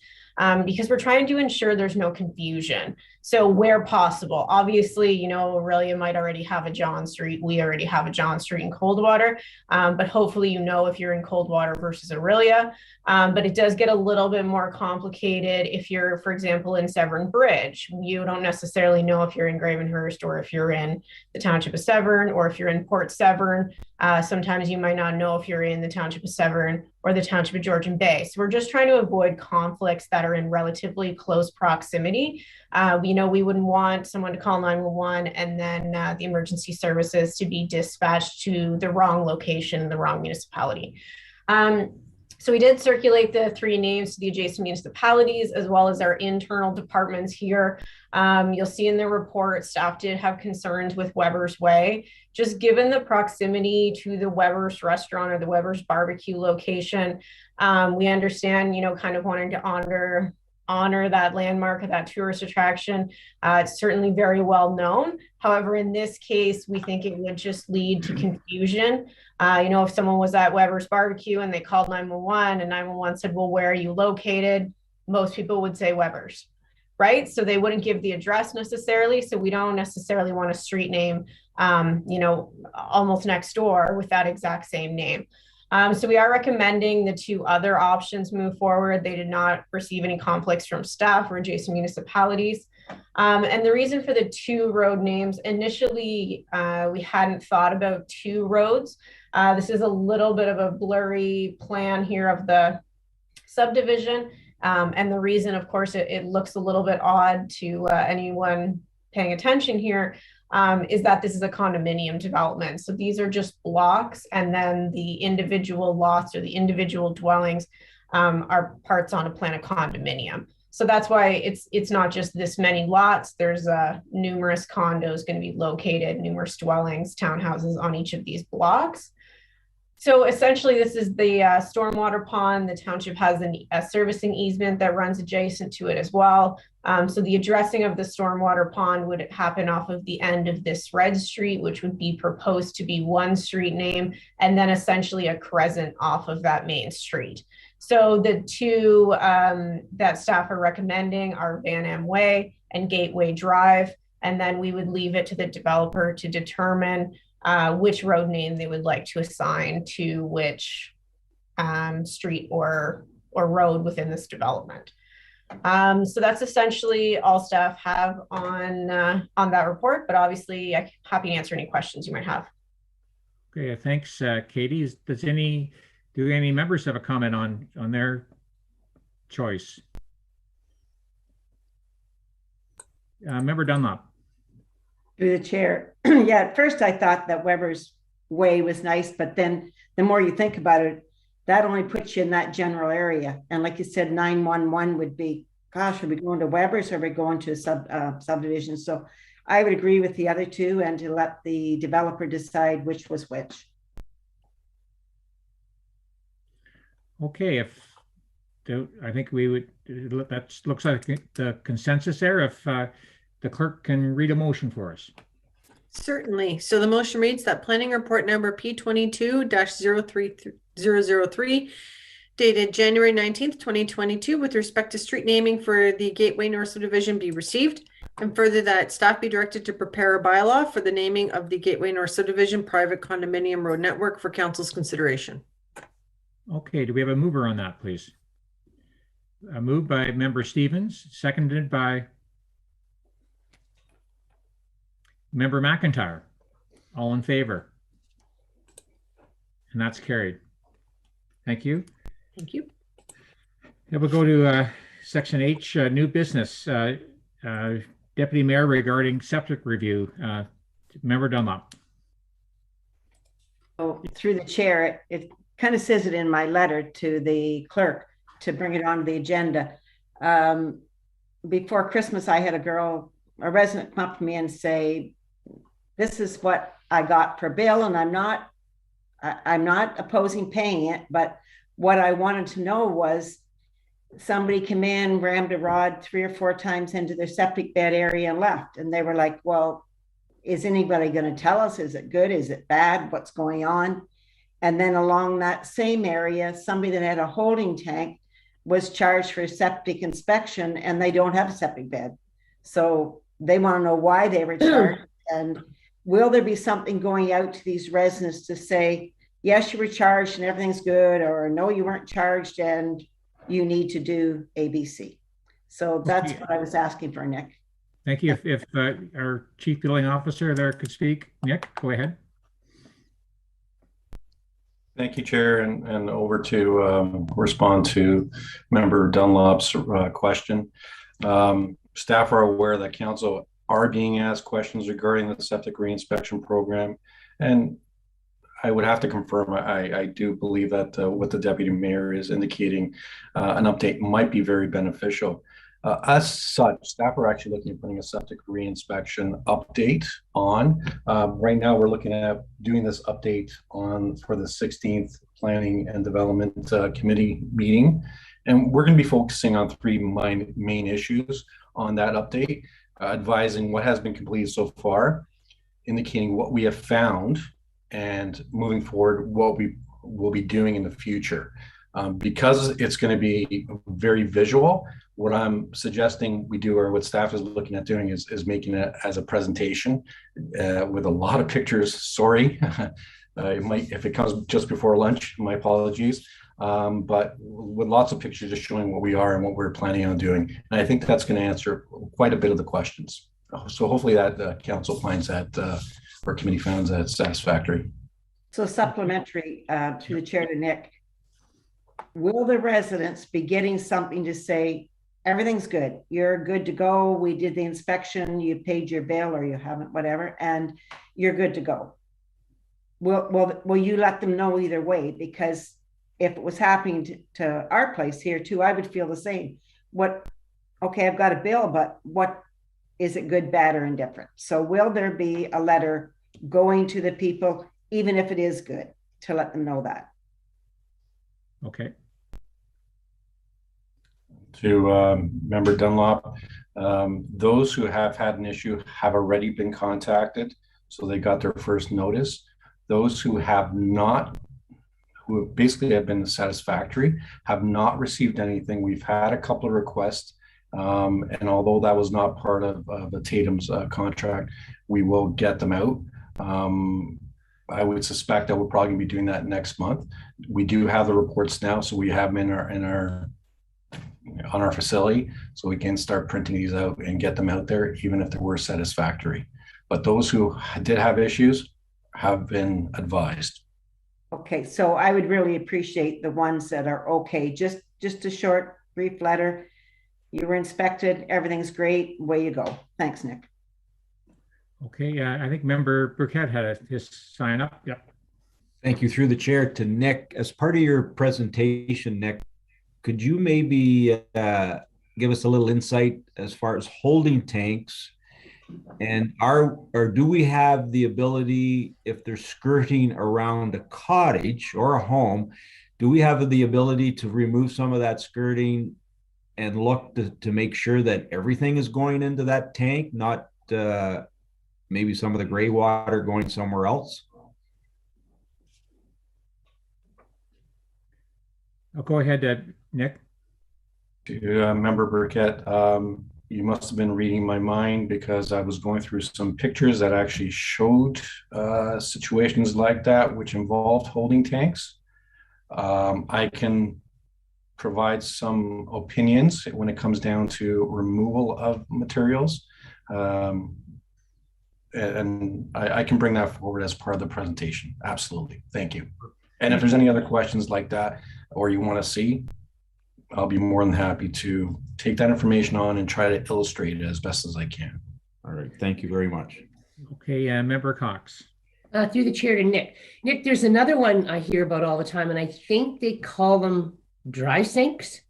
Q: because we're trying to ensure there's no confusion. So where possible, obviously, you know, Aurelia might already have a John Street. We already have a John Street in Coldwater, but hopefully, you know, if you're in Coldwater versus Aurelia, but it does get a little bit more complicated if you're, for example, in Severn Bridge. You don't necessarily know if you're in Gravenhurst or if you're in the Township of Severn or if you're in Port Severn. Sometimes you might not know if you're in the Township of Severn or the Township of Georgian Bay. So we're just trying to avoid conflicts that are in relatively close proximity. You know, we wouldn't want someone to call 911 and then the emergency services to be dispatched to the wrong location, the wrong municipality. So we did circulate the 3 names to the adjacent municipalities as well as our internal departments here. You'll see in the report, staff did have concerns with Weber's Way. Just given the proximity to the Weber's restaurant or the Weber's barbecue location, we understand, you know, kind of wanting to honor that landmark or that tourist attraction. It's certainly very well known. However, in this case, we think it would just lead to confusion. You know, if someone was at Weber's barbecue and they called 911 and 911 said, well, where are you located? Most people would say Weber's, right? So they wouldn't give the address necessarily. So we don't necessarily want a street name, you know, almost next door with that exact same name. So we are recommending the 2 other options move forward. They did not receive any conflicts from staff or adjacent municipalities. And the reason for the 2 road names, initially, we hadn't thought about 2 roads. This is a little bit of a blurry plan here of the subdivision. And the reason, of course, it looks a little bit odd to anyone paying attention here, is that this is a condominium development. So these are just blocks, and then the individual lots or the individual dwellings are parts on a plan of condominium. So that's why it's not just this many lots. There's numerous condos going to be located, numerous dwellings, townhouses on each of these blocks. So essentially, this is the stormwater pond. The township has a servicing easement that runs adjacent to it as well. So the addressing of the stormwater pond would happen off of the end of this red street, which would be proposed to be one street name, and then essentially a crescent off of that main street. So the two that staff are recommending are Van Am Way and Gateway Drive. And then we would leave it to the developer to determine which road name they would like to assign to which street or road within this development. So that's essentially all staff have on that report, but obviously I'm happy to answer any questions you might have.
D: Okay, thanks, Katie. Do any members have a comment on their choice? Member Dunlop.
M: Through the chair. Yeah, at first I thought that Weber's Way was nice, but then the more you think about it, that only puts you in that general area. And like you said, 911 would be, gosh, are we going to Weber's or are we going to a subdivision? So I would agree with the other two and to let the developer decide which was which.
D: Okay, I think we would, that looks like the consensus there. If the clerk can read a motion for us.
C: Certainly. So the motion reads that planning report number P22-03003 dated January 19th, 2022 with respect to street naming for the Gateway North subdivision be received, and further that staff be directed to prepare a bylaw for the naming of the Gateway North subdivision private condominium road network for council's consideration.
D: Okay, do we have a mover on that, please? A move by member Stevens, seconded by member McIntyre. All in favor? And that's carried. Thank you.
C: Thank you.
D: Now we'll go to section H, new business. Deputy Mayor regarding septic review. Member Dunlop.
M: Oh, through the chair, it kind of says it in my letter to the clerk to bring it on the agenda. Before Christmas, I had a resident come up to me and say, this is what I got per bill, and I'm not opposing paying it, but what I wanted to know was somebody came in, rammed a rod 3 or 4 times into their septic bed area and left. And they were like, well, is anybody going to tell us? Is it good? Is it bad? What's going on? And then along that same area, somebody that had a holding tank was charged for a septic inspection, and they don't have a septic bed. So they want to know why they were charged. And will there be something going out to these residents to say, yes, you were charged and everything's good, or no, you weren't charged and you need to do ABC. So that's what I was asking for, Nick.
D: Thank you. If our chief billing officer there could speak. Nick, go ahead.
R: Thank you, Chair, and over to respond to Member Dunlop's question. Staff are aware that council are being asked questions regarding the septic reinspection program, and I would have to confirm, I do believe that what the Deputy Mayor is indicating, an update might be very beneficial. As such, staff are actually looking at putting a septic reinspection update on. Right now, we're looking at doing this update for the 16th Planning and Development Committee meeting. And we're going to be focusing on 3 main issues on that update, advising what has been completed so far, indicating what we have found, and moving forward, what we will be doing in the future. Because it's going to be very visual, what I'm suggesting we do, or what staff is looking at doing, is making it as a presentation with a lot of pictures. Sorry, it might, if it comes just before lunch, my apologies. But with lots of pictures just showing what we are and what we're planning on doing. And I think that's going to answer quite a bit of the questions. So hopefully that council finds that, or committee finds that satisfactory.
M: So supplementary to the chair to Nick, will the residents be getting something to say, everything's good, you're good to go, we did the inspection, you paid your bill or you haven't, whatever, and you're good to go? Will you let them know either way? Because if it was happening to our place here too, I would feel the same. Okay, I've got a bill, but what is it, good, bad, or indifferent? So will there be a letter going to the people, even if it is good? to let them know that.
D: Okay.
R: To Member Dunlop, those who have had an issue have already been contacted, so they got their first notice. Those who have not, who basically have been satisfactory, have not received anything. We've had a couple of requests, and although that was not part of the Tatum's contract, we will get them out. I would suspect that we're probably gonna be doing that next month. We do have the reports now, so we have them on our facility, so we can start printing these out and get them out there, even if they were satisfactory. But those who did have issues have been advised.
M: Okay, so I would really appreciate the ones that are okay. Just a short, brief letter. You were inspected, everything's great, way you go. Thanks, Nick.
D: Okay, I think Member Burkett had his sign up. Yep.
A: Thank you through the chair to Nick. As part of your presentation, Nick, could you maybe give us a little insight as far as holding tanks? And do we have the ability, if they're skirting around a cottage or a home, do we have the ability to remove some of that skirting and look to make sure that everything is going into that tank, not maybe some of the gray water going somewhere else?
D: I'll go ahead, Nick.
R: To Member Burkett, you must have been reading my mind, because I was going through some pictures that actually showed situations like that which involved holding tanks. I can provide some opinions when it comes down to removal of materials. And I can bring that forward as part of the presentation. Absolutely. Thank you. And if there's any other questions like that, or you want to see, I'll be more than happy to take that information on and try to illustrate it as best as I can.
A: All right. Thank you very much.
D: Okay, Member Cox.
O: Through the chair to Nick. Nick, there's another one I hear about all the time, and I think they call them dry sinks,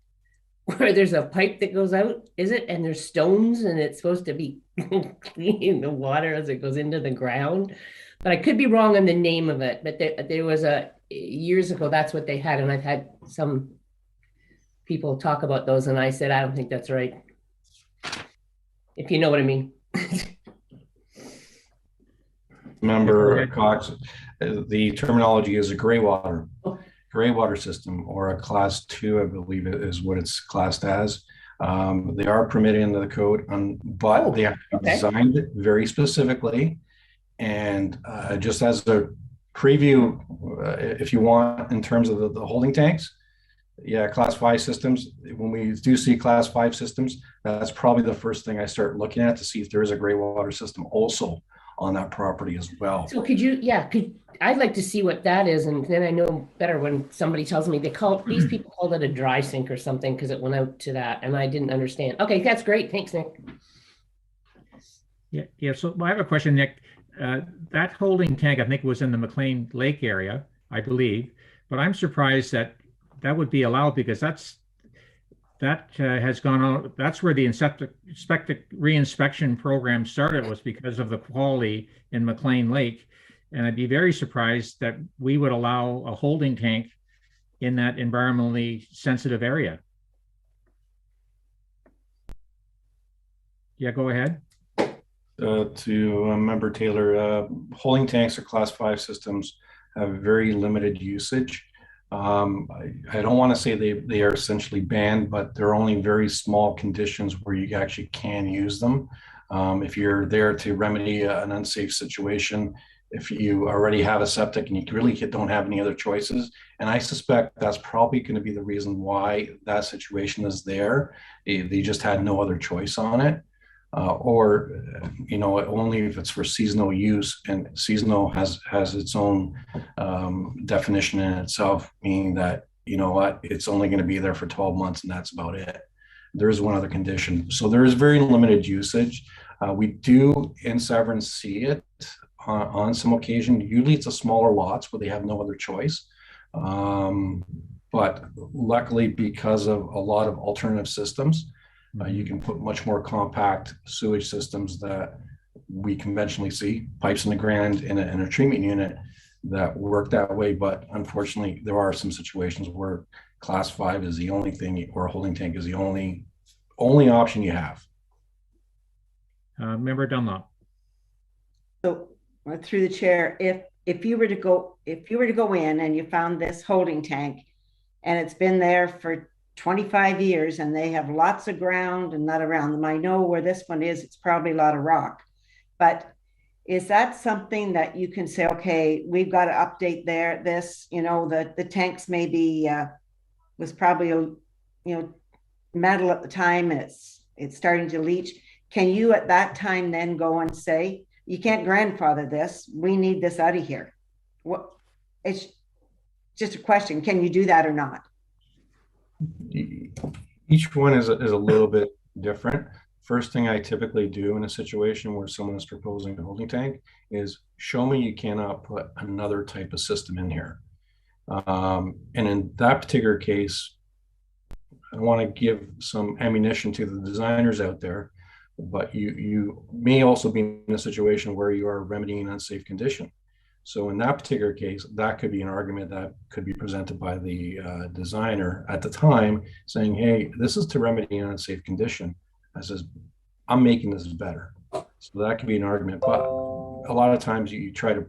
O: where there's a pipe that goes out, is it? And there's stones, and it's supposed to be cleaning the water as it goes into the ground. But I could be wrong on the name of it. But there was years ago, that's what they had. And I've had some people talk about those, and I said, I don't think that's right. If you know what I mean.
R: Member Cox, the terminology is a gray water system, or a class 2, I believe is what it's classed as. They are permitted into the code, but they have to be designed very specifically. And just as a preview, if you want, in terms of the holding tanks, yeah, class 5 systems, when we do see class 5 systems, that's probably the first thing I start looking at to see if there is a gray water system also on that property as well.
O: So I'd like to see what that is, and then I know better when somebody tells me these people called it a dry sink or something because it went out to that, and I didn't understand. Okay, that's great. Thanks, Nick.
D: Yeah. So I have a question, Nick. That holding tank, I think, was in the McLean Lake area, I believe, but I'm surprised that would be allowed, because that has gone on. That's where the reinspection program started, was because of the quality in McLean Lake. And I'd be very surprised that we would allow a holding tank in that environmentally sensitive area. Yeah, go ahead.
R: To Member Taylor, holding tanks or class 5 systems have very limited usage. I don't want to say they are essentially banned, but there are only very small conditions where you actually can use them. If you're there to remedy an unsafe situation, if you already have a septic and you really don't have any other choices, and I suspect that's probably going to be the reason why that situation is there. They just had no other choice on it. Or only if it's for seasonal use, and seasonal has its own definition in itself, meaning that, it's only going to be there for 12 months and that's about it. There is one other condition. So there is very limited usage. We do in Severn see it on some occasion. Usually it's a smaller lots where they have no other choice. But luckily, because of a lot of alternative systems, you can put much more compact sewage systems that we conventionally see, pipes in the ground in a treatment unit. that work that way, but unfortunately, there are some situations where class 5 is the only thing, or a holding tank is the only option you have.
D: Member Dunlop.
M: So through the chair, if you were to go in and you found this holding tank and it's been there for 25 years and they have lots of ground and that around them, I know where this one is, it's probably a lot of rock, but is that something that you can say, okay, we've got to update this, the tanks maybe was probably metal at the time, it's starting to leach. Can you at that time then go and say, you can't grandfather this, we need this out of here? What? It's just a question. Can you do that or not?
R: Each one is a little bit different. First thing I typically do in a situation where someone is proposing a holding tank is show me you cannot put another type of system in here. And in that particular case, I want to give some ammunition to the designers out there, but you may also be in a situation where you are remedying unsafe condition. So in that particular case, that could be an argument that could be presented by the designer at the time, saying, hey, this is to remedy an unsafe condition. I says, I'm making this better. So that could be an argument, but a lot of times you try to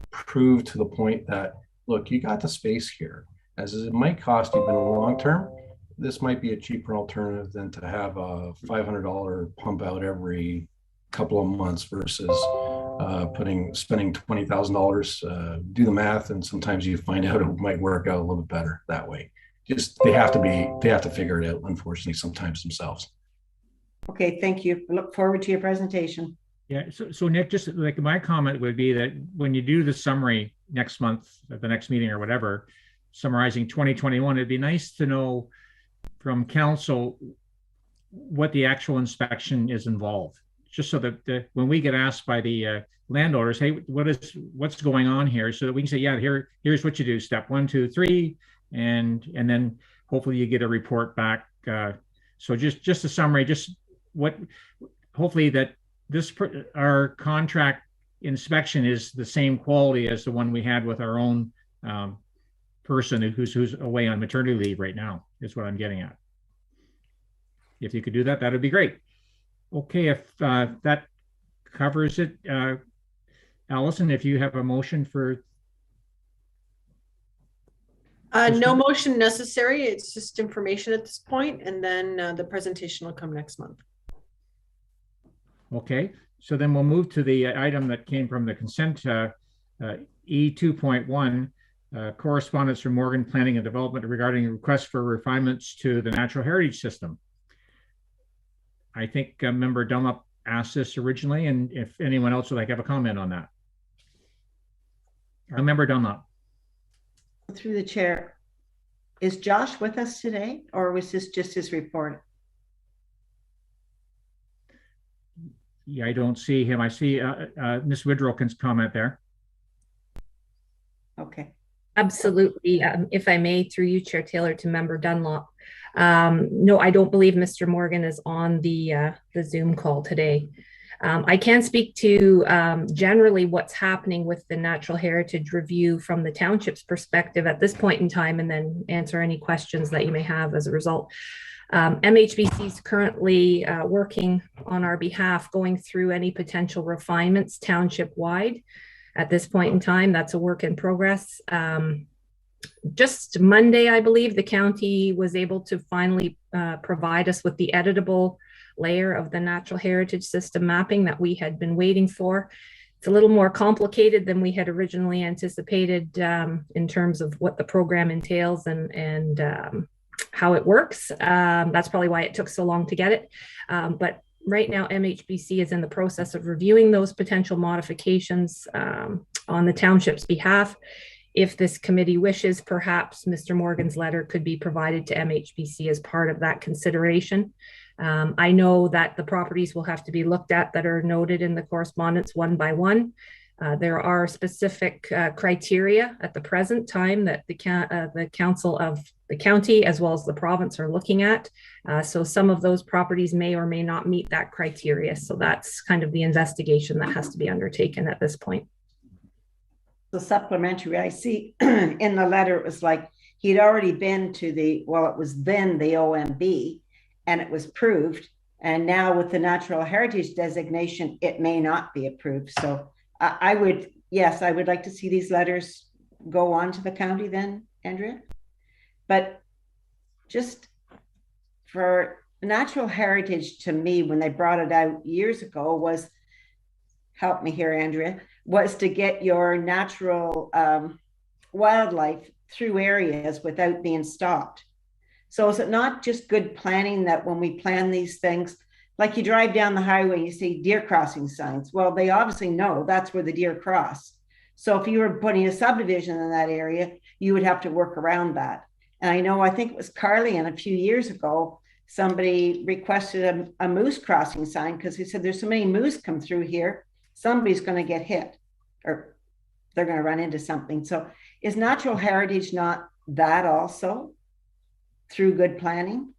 R: prove to the point that, look, you got the space here. As it might cost you in the long term, this might be a cheaper alternative than to have a $500 pump out every couple of months versus spending $20,000. Do the math, and sometimes you find out it might work out a little bit better that way. Just they have to figure it out, unfortunately, sometimes themselves.
M: Okay, thank you. I look forward to your presentation.
D: Yeah, so Nick, just like my comment would be that when you do the summary next month at the next meeting or whatever, summarizing 2021, it'd be nice to know from council what the actual inspection is involved, just so that when we get asked by the landowners, hey, what's going on here, so that we can say, yeah, here's what you do, step 1, 2, 3, and then hopefully you get a report back. So just a summary, just what, hopefully that our contract inspection is the same quality as the one we had with our own person who's away on maternity leave right now, is what I'm getting at. If you could do that, that would be great. Okay, if that covers it, Allison, if you have a motion for.
C: No motion necessary. It's just information at this point, and then the presentation will come next month.
D: Okay, so then we'll move to the item that came from the consent, E2.1, correspondence from Morgan Planning and Development regarding a request for refinements to the natural heritage system. I think Member Dunlop asked this originally, and if anyone else would like to have a comment on that. Member Dunlop.
M: Through the chair, is Josh with us today, or was this just his report?
D: Yeah, I don't see him. I see Ms. Woodrow can comment there.
M: Okay.
F: Absolutely. If I may, through you, Chair Taylor, to Member Dunlop. No, I don't believe Mr. Morgan is on the Zoom call today. I can speak to generally what's happening with the natural heritage review from the township's perspective at this point in time, and then answer any questions that you may have as a result. MHBC is currently working on our behalf, going through any potential refinements township-wide. At this point in time, that's a work in progress. Just Monday, I believe, the county was able to finally provide us with the editable layer of the natural heritage system mapping that we had been waiting for. It's a little more complicated than we had originally anticipated in terms of what the program entails and how it works. That's probably why it took so long to get it. But right now, MHBC is in the process of reviewing those potential modifications on the township's behalf. If this committee wishes, perhaps Mr. Morgan's letter could be provided to MHBC as part of that consideration. I know that the properties will have to be looked at that are noted in the correspondence one by one. There are specific criteria at the present time that the council of the county as well as the province are looking at. So some of those properties may or may not meet that criteria. So that's kind of the investigation that has to be undertaken at this point.
M: the supplementary, I see in the letter, it was like he'd already been to it was then the OMB, and it was approved. And now with the natural heritage designation, it may not be approved. So I would like to see these letters go on to the county then, Andrea. But just for natural heritage, to me, when they brought it out years ago, was, help me here, Andrea, was to get your natural wildlife through areas without being stopped. So is it not just good planning that when we plan these things, like you drive down the highway and you see deer crossing signs? Well, they obviously know that's where the deer cross. So if you were putting a subdivision in that area, you would have to work around that. And I think it was Carleon a few years ago, somebody requested a moose crossing sign because he said there's so many moose come through here, somebody's going to get hit or they're going to run into something. So is natural heritage not that also through good planning?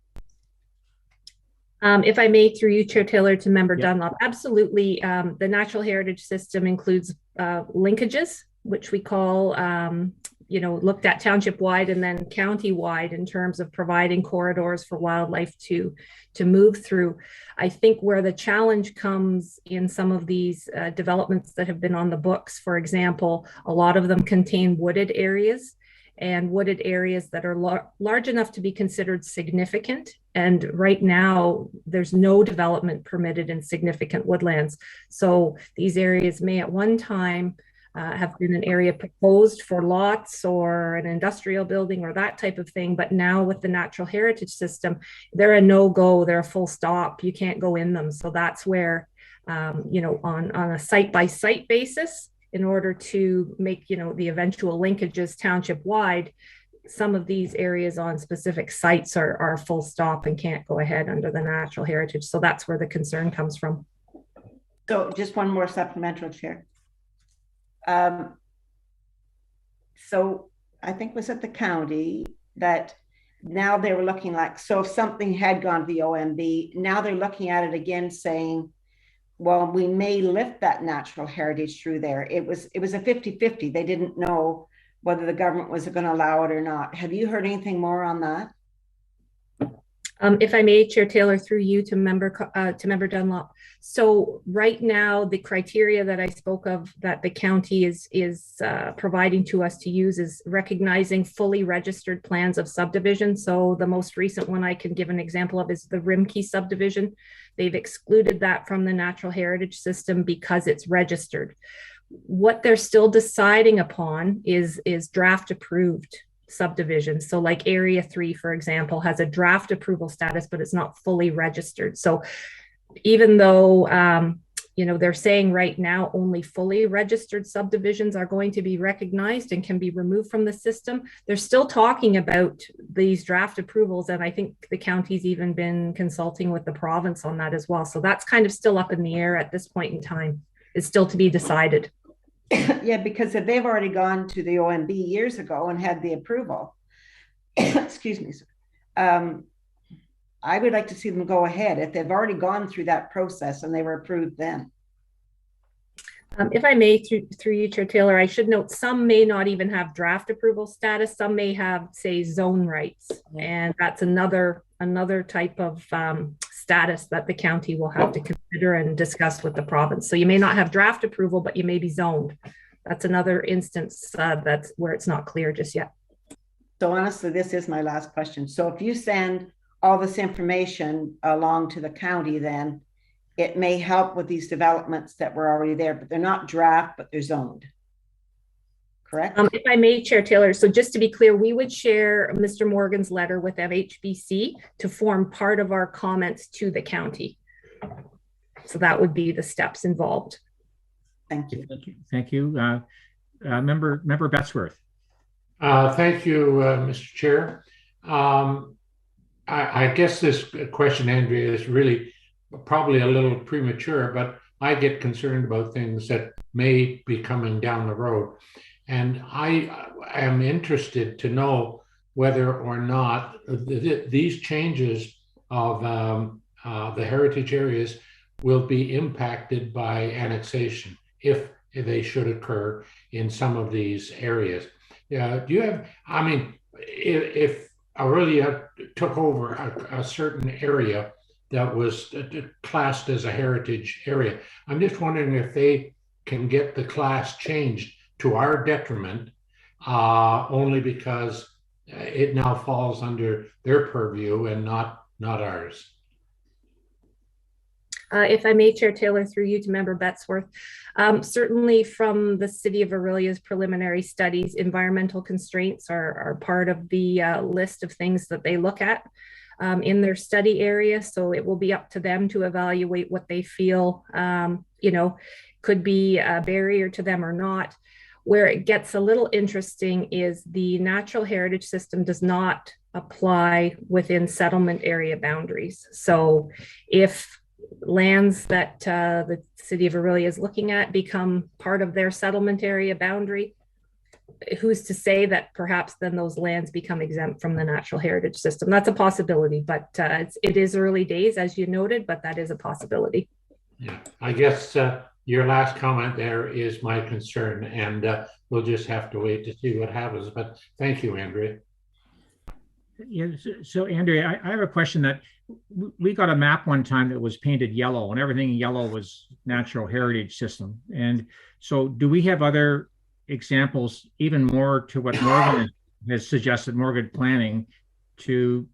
F: If I may, through you, Chair Taylor, to Member Dunlop, absolutely. The natural heritage system includes linkages, which we call, looked at township-wide and then county-wide in terms of providing corridors for wildlife to move through. I think where the challenge comes in some of these developments that have been on the books, for example, a lot of them contain wooded areas, and wooded areas that are large enough to be considered significant. And right now, there's no development permitted in significant woodlands. So these areas may at one time have been an area proposed for lots or an industrial building or that type of thing. But now with the natural heritage system, they're a no-go, they're a full stop. You can't go in them. So that's where, on a site-by-site basis, in order to make, the eventual linkages township-wide, some of these areas on specific sites are full stop and can't go ahead under the natural heritage. So that's where the concern comes from.
M: So just one more supplemental, Chair. So I think it was at the county that now they were looking like, so if something had gone to the OMB, now they're looking at it again saying, well, we may lift that natural heritage through there. It was a 50-50. They didn't know whether the government was going to allow it or not. Have you heard anything more on that?
F: If I may, Chair Taylor, through you to Member Dunlop. So right now, the criteria that I spoke of that the county is providing to us to use is recognizing fully registered plans of subdivision. So the most recent one I can give an example of is the Rimkey subdivision. They've excluded that from the natural heritage system because it's registered. What they're still deciding upon is draft approved subdivisions. So like Area 3, for example, has a draft approval status, but it's not fully registered. So even though, they're saying right now only fully registered subdivisions are going to be recognized and can be removed from the system, they're still talking about these draft approvals. And I think the county's even been consulting with the province on that as well. So that's kind of still up in the air at this point in time. It's still to be decided.
M: Yeah, because if they've already gone to the OMB years ago and had the approval, excuse me, I would like to see them go ahead if they've already gone through that process and they were approved then.
F: If I may, through you, Chair Taylor, I should note some may not even have draft approval status. Some may have, say, zone rights, and that's another type of status that the county will have to consider and discuss with the province. So you may not have draft approval, but you may be zoned. That's another instance that's where it's not clear just yet.
M: So honestly, this is my last question. So if you send all this information along to the county, then it may help with these developments that were already there, but they're not draft, but they're zoned. Correct?
F: If I may, Chair Taylor, so just to be clear, we would share Mr. Morgan's letter with MHBC to form part of our comments to the county. So that would be the steps involved.
M: Thank you.
D: Thank you. Member Betsworth.
L: Thank you, Mr. Chair. I guess this question, Andrea, is really probably a little premature, but I get concerned about things that may be coming down the road. And I am interested to know whether or not these changes of the heritage areas will be impacted by annexation, if they should occur in some of these areas. Do you have, I mean, if Aurelia took over a certain area that was classed as a heritage area, I'm just wondering if they can get the class changed to our detriment, only because it now falls under their purview and not ours.
F: If I may, Chair Taylor, through you to Member Betsworth, certainly from the City of Aurelia's preliminary studies, environmental constraints are part of the list of things that they look at in their study area. So it will be up to them to evaluate what they feel, could be a barrier to them or not. Where it gets a little interesting is the natural heritage system does not apply within settlement area boundaries. So if lands that the City of Aurelia is looking at become part of their settlement area boundary, who's to say that perhaps then those lands become exempt from the natural heritage system? That's a possibility, but it is early days, as you noted, but that is a possibility.
L: Yeah, I guess your last comment there is my concern, and we'll just have to wait to see what happens. But thank you, Andrea.
D: Yeah, so Andrea, I have a question. That we got a map one time that was painted yellow, and everything in yellow was natural heritage system. And so do we have other examples, even more to what Morgan has suggested, Morgan planning, to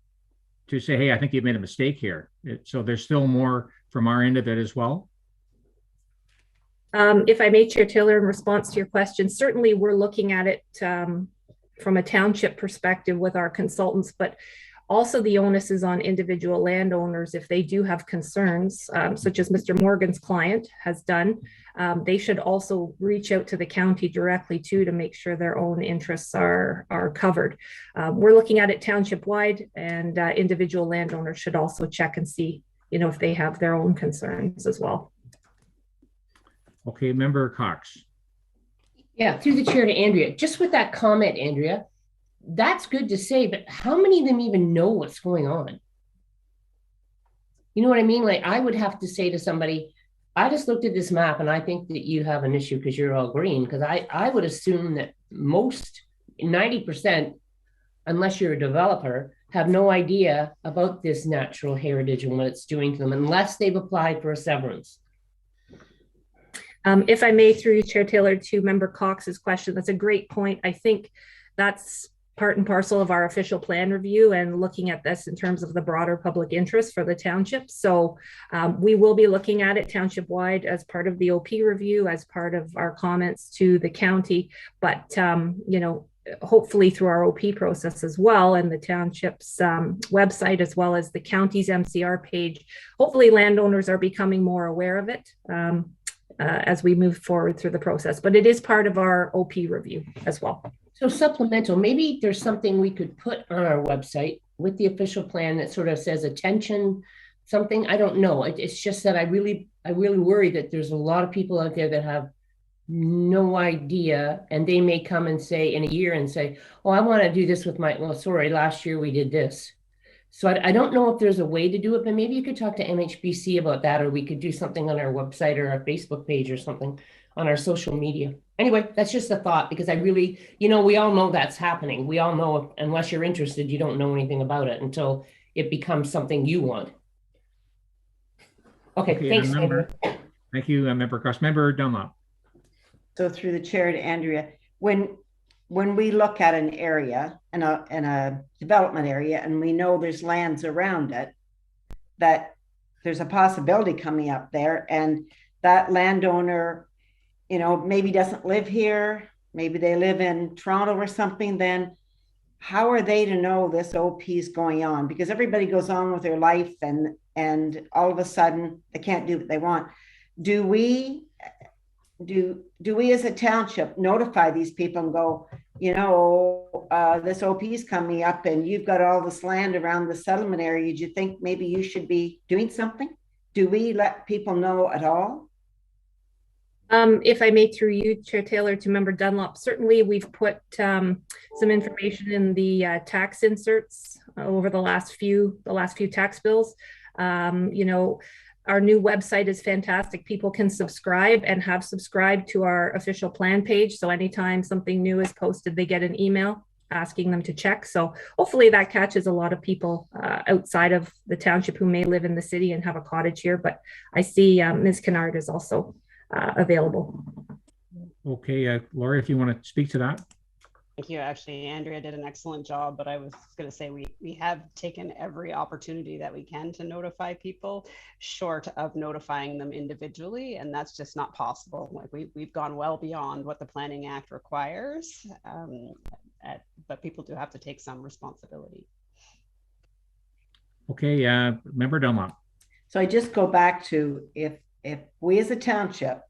D: say, hey, I think you've made a mistake here? So there's still more from our end of it as well?
F: If I may, Chair Taylor, in response to your question, certainly we're looking at it from a township perspective with our consultants, but also the onus is on individual landowners. If they do have concerns, such as Mr. Morgan's client has done, they should also reach out to the county directly too, to make sure their own interests are covered. We're looking at it township wide, and individual landowners should also check and see, if they have their own concerns as well.
D: Okay, Member Cox.
O: Yeah, through the chair to Andrea. Just with that comment, Andrea, that's good to say, but how many of them even know what's going on? You know what I mean? Like, I would have to say to somebody, I just looked at this map and I think that you have an issue because you're all green. Because I would assume that most, 90%, unless you're a developer, have no idea about this natural heritage and what it's doing to them unless they've applied for a severance.
F: If I may, through you, Chair Taylor, to Member Cox's question, that's a great point. I think that's part and parcel of our official plan review and looking at this in terms of the broader public interest for the township. So we will be looking at it township wide as part of the OP review, as part of our comments to the county, but hopefully through our OP process as well, and the township's website, as well as the county's MCR page. Hopefully landowners are becoming more aware of it as we move forward through the process, but it is part of our OP review as well.
O: So supplemental, maybe there's something we could put on our website with the official plan that sort of says attention, something, I don't know. It's just that I really worry that there's a lot of people out there that have no idea, and they may come and say in a year and say, oh, I want to do this with well, sorry, last year we did this. So I don't know if there's a way to do it, but maybe you could talk to MHBC about that, or we could do something on our website or our Facebook page or something on our social media. Anyway, that's just a thought, because I really, we all know that's happening. We all know, unless you're interested, you don't know anything about it until it becomes something you want. Okay, thanks.
D: Thank you, Member Cross. Member Dunlop.
M: So through the chair to Andrea, when we look at an area, in a development area, and we know there's lands around it, that there's a possibility coming up there, and that landowner, maybe doesn't live here, maybe they live in Toronto or something, then how are they to know this OP is going on? Because everybody goes on with their life, and all of a sudden they can't do what they want. Do we as a township notify these people and go, this OP is coming up and you've got all this land around the settlement area. Do you think maybe you should be doing something? Do we let people know at all?
F: If I may, through you, Chair Taylor, to Member Dunlop, certainly we've put some information in the tax inserts over the last few tax bills. Our new website is fantastic. People can subscribe and have subscribed to our official plan page. So anytime something new is posted, they get an email asking them to check. So hopefully that catches a lot of people outside of the township who may live in the city and have a cottage here. But I see Ms. Kennard is also available.
D: Okay, Lori, if you want to speak to that.
N: Thank you. Actually, Andrea did an excellent job, but I was going to say we have taken every opportunity that we can to notify people, short of notifying them individually, and that's just not possible. Like we've gone well beyond what the Planning Act requires, but people do have to take some responsibility.
D: Okay, Member Dunlop.
M: So I just go back to if we as a township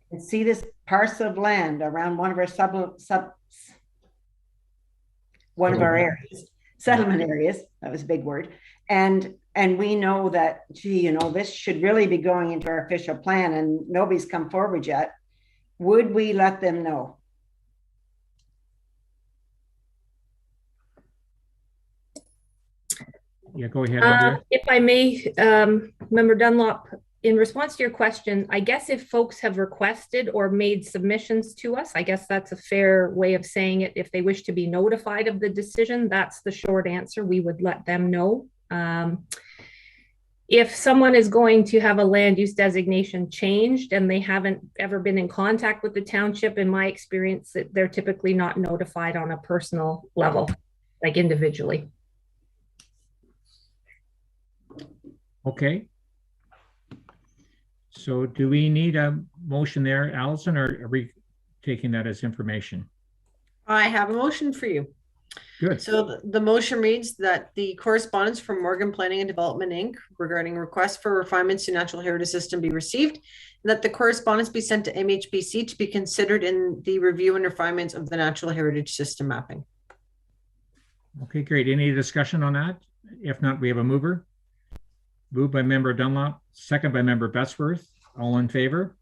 M: can see this parcel of land around one of our settlement areas, that was a big word, and we know that, gee, you know, this should really be going into our official plan and nobody's come forward yet, would we let them know?
D: Yeah, go ahead.
F: If I may, Member Dunlop, in response to your question, I guess if folks have requested or made submissions to us, I guess that's a fair way of saying it. If they wish to be notified of the decision, that's the short answer. We would let them know. If someone is going to have a land use designation changed and they haven't ever been in contact with the township, in my experience, they're typically not notified on a personal level, like individually.
D: Okay. So do we need a motion there, Allison, or are we taking that as information?
C: I have a motion for you.
D: Good.
C: So the motion reads that the correspondence from Morgan Planning and Development, Inc. regarding requests for refinements to natural heritage system be received, and that the correspondence be sent to MHBC to be considered in the review and refinements of the natural heritage system mapping.
D: Okay, great. Any discussion on that? If not, we have a mover. Moved by Member Dunlop, second by Member Besworth. All in favor?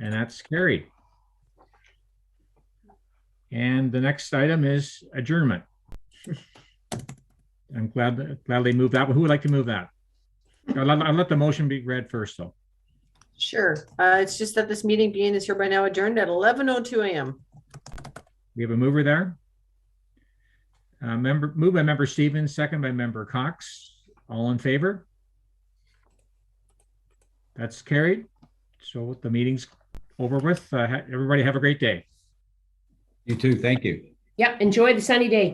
D: And that's carried. And the next item is adjournment. I'm glad they moved that. Who would like to move that? I'll let the motion be read first, though.
C: Sure. It's just that this meeting being is hereby now adjourned at 11:02 a.m.
D: We have a mover there. Moved by Member Stevens, second by Member Cox. All in favor? That's carried. So the meeting's over with. Everybody have a great day.
A: You too. Thank you.
O: Yep. Enjoy the sunny day.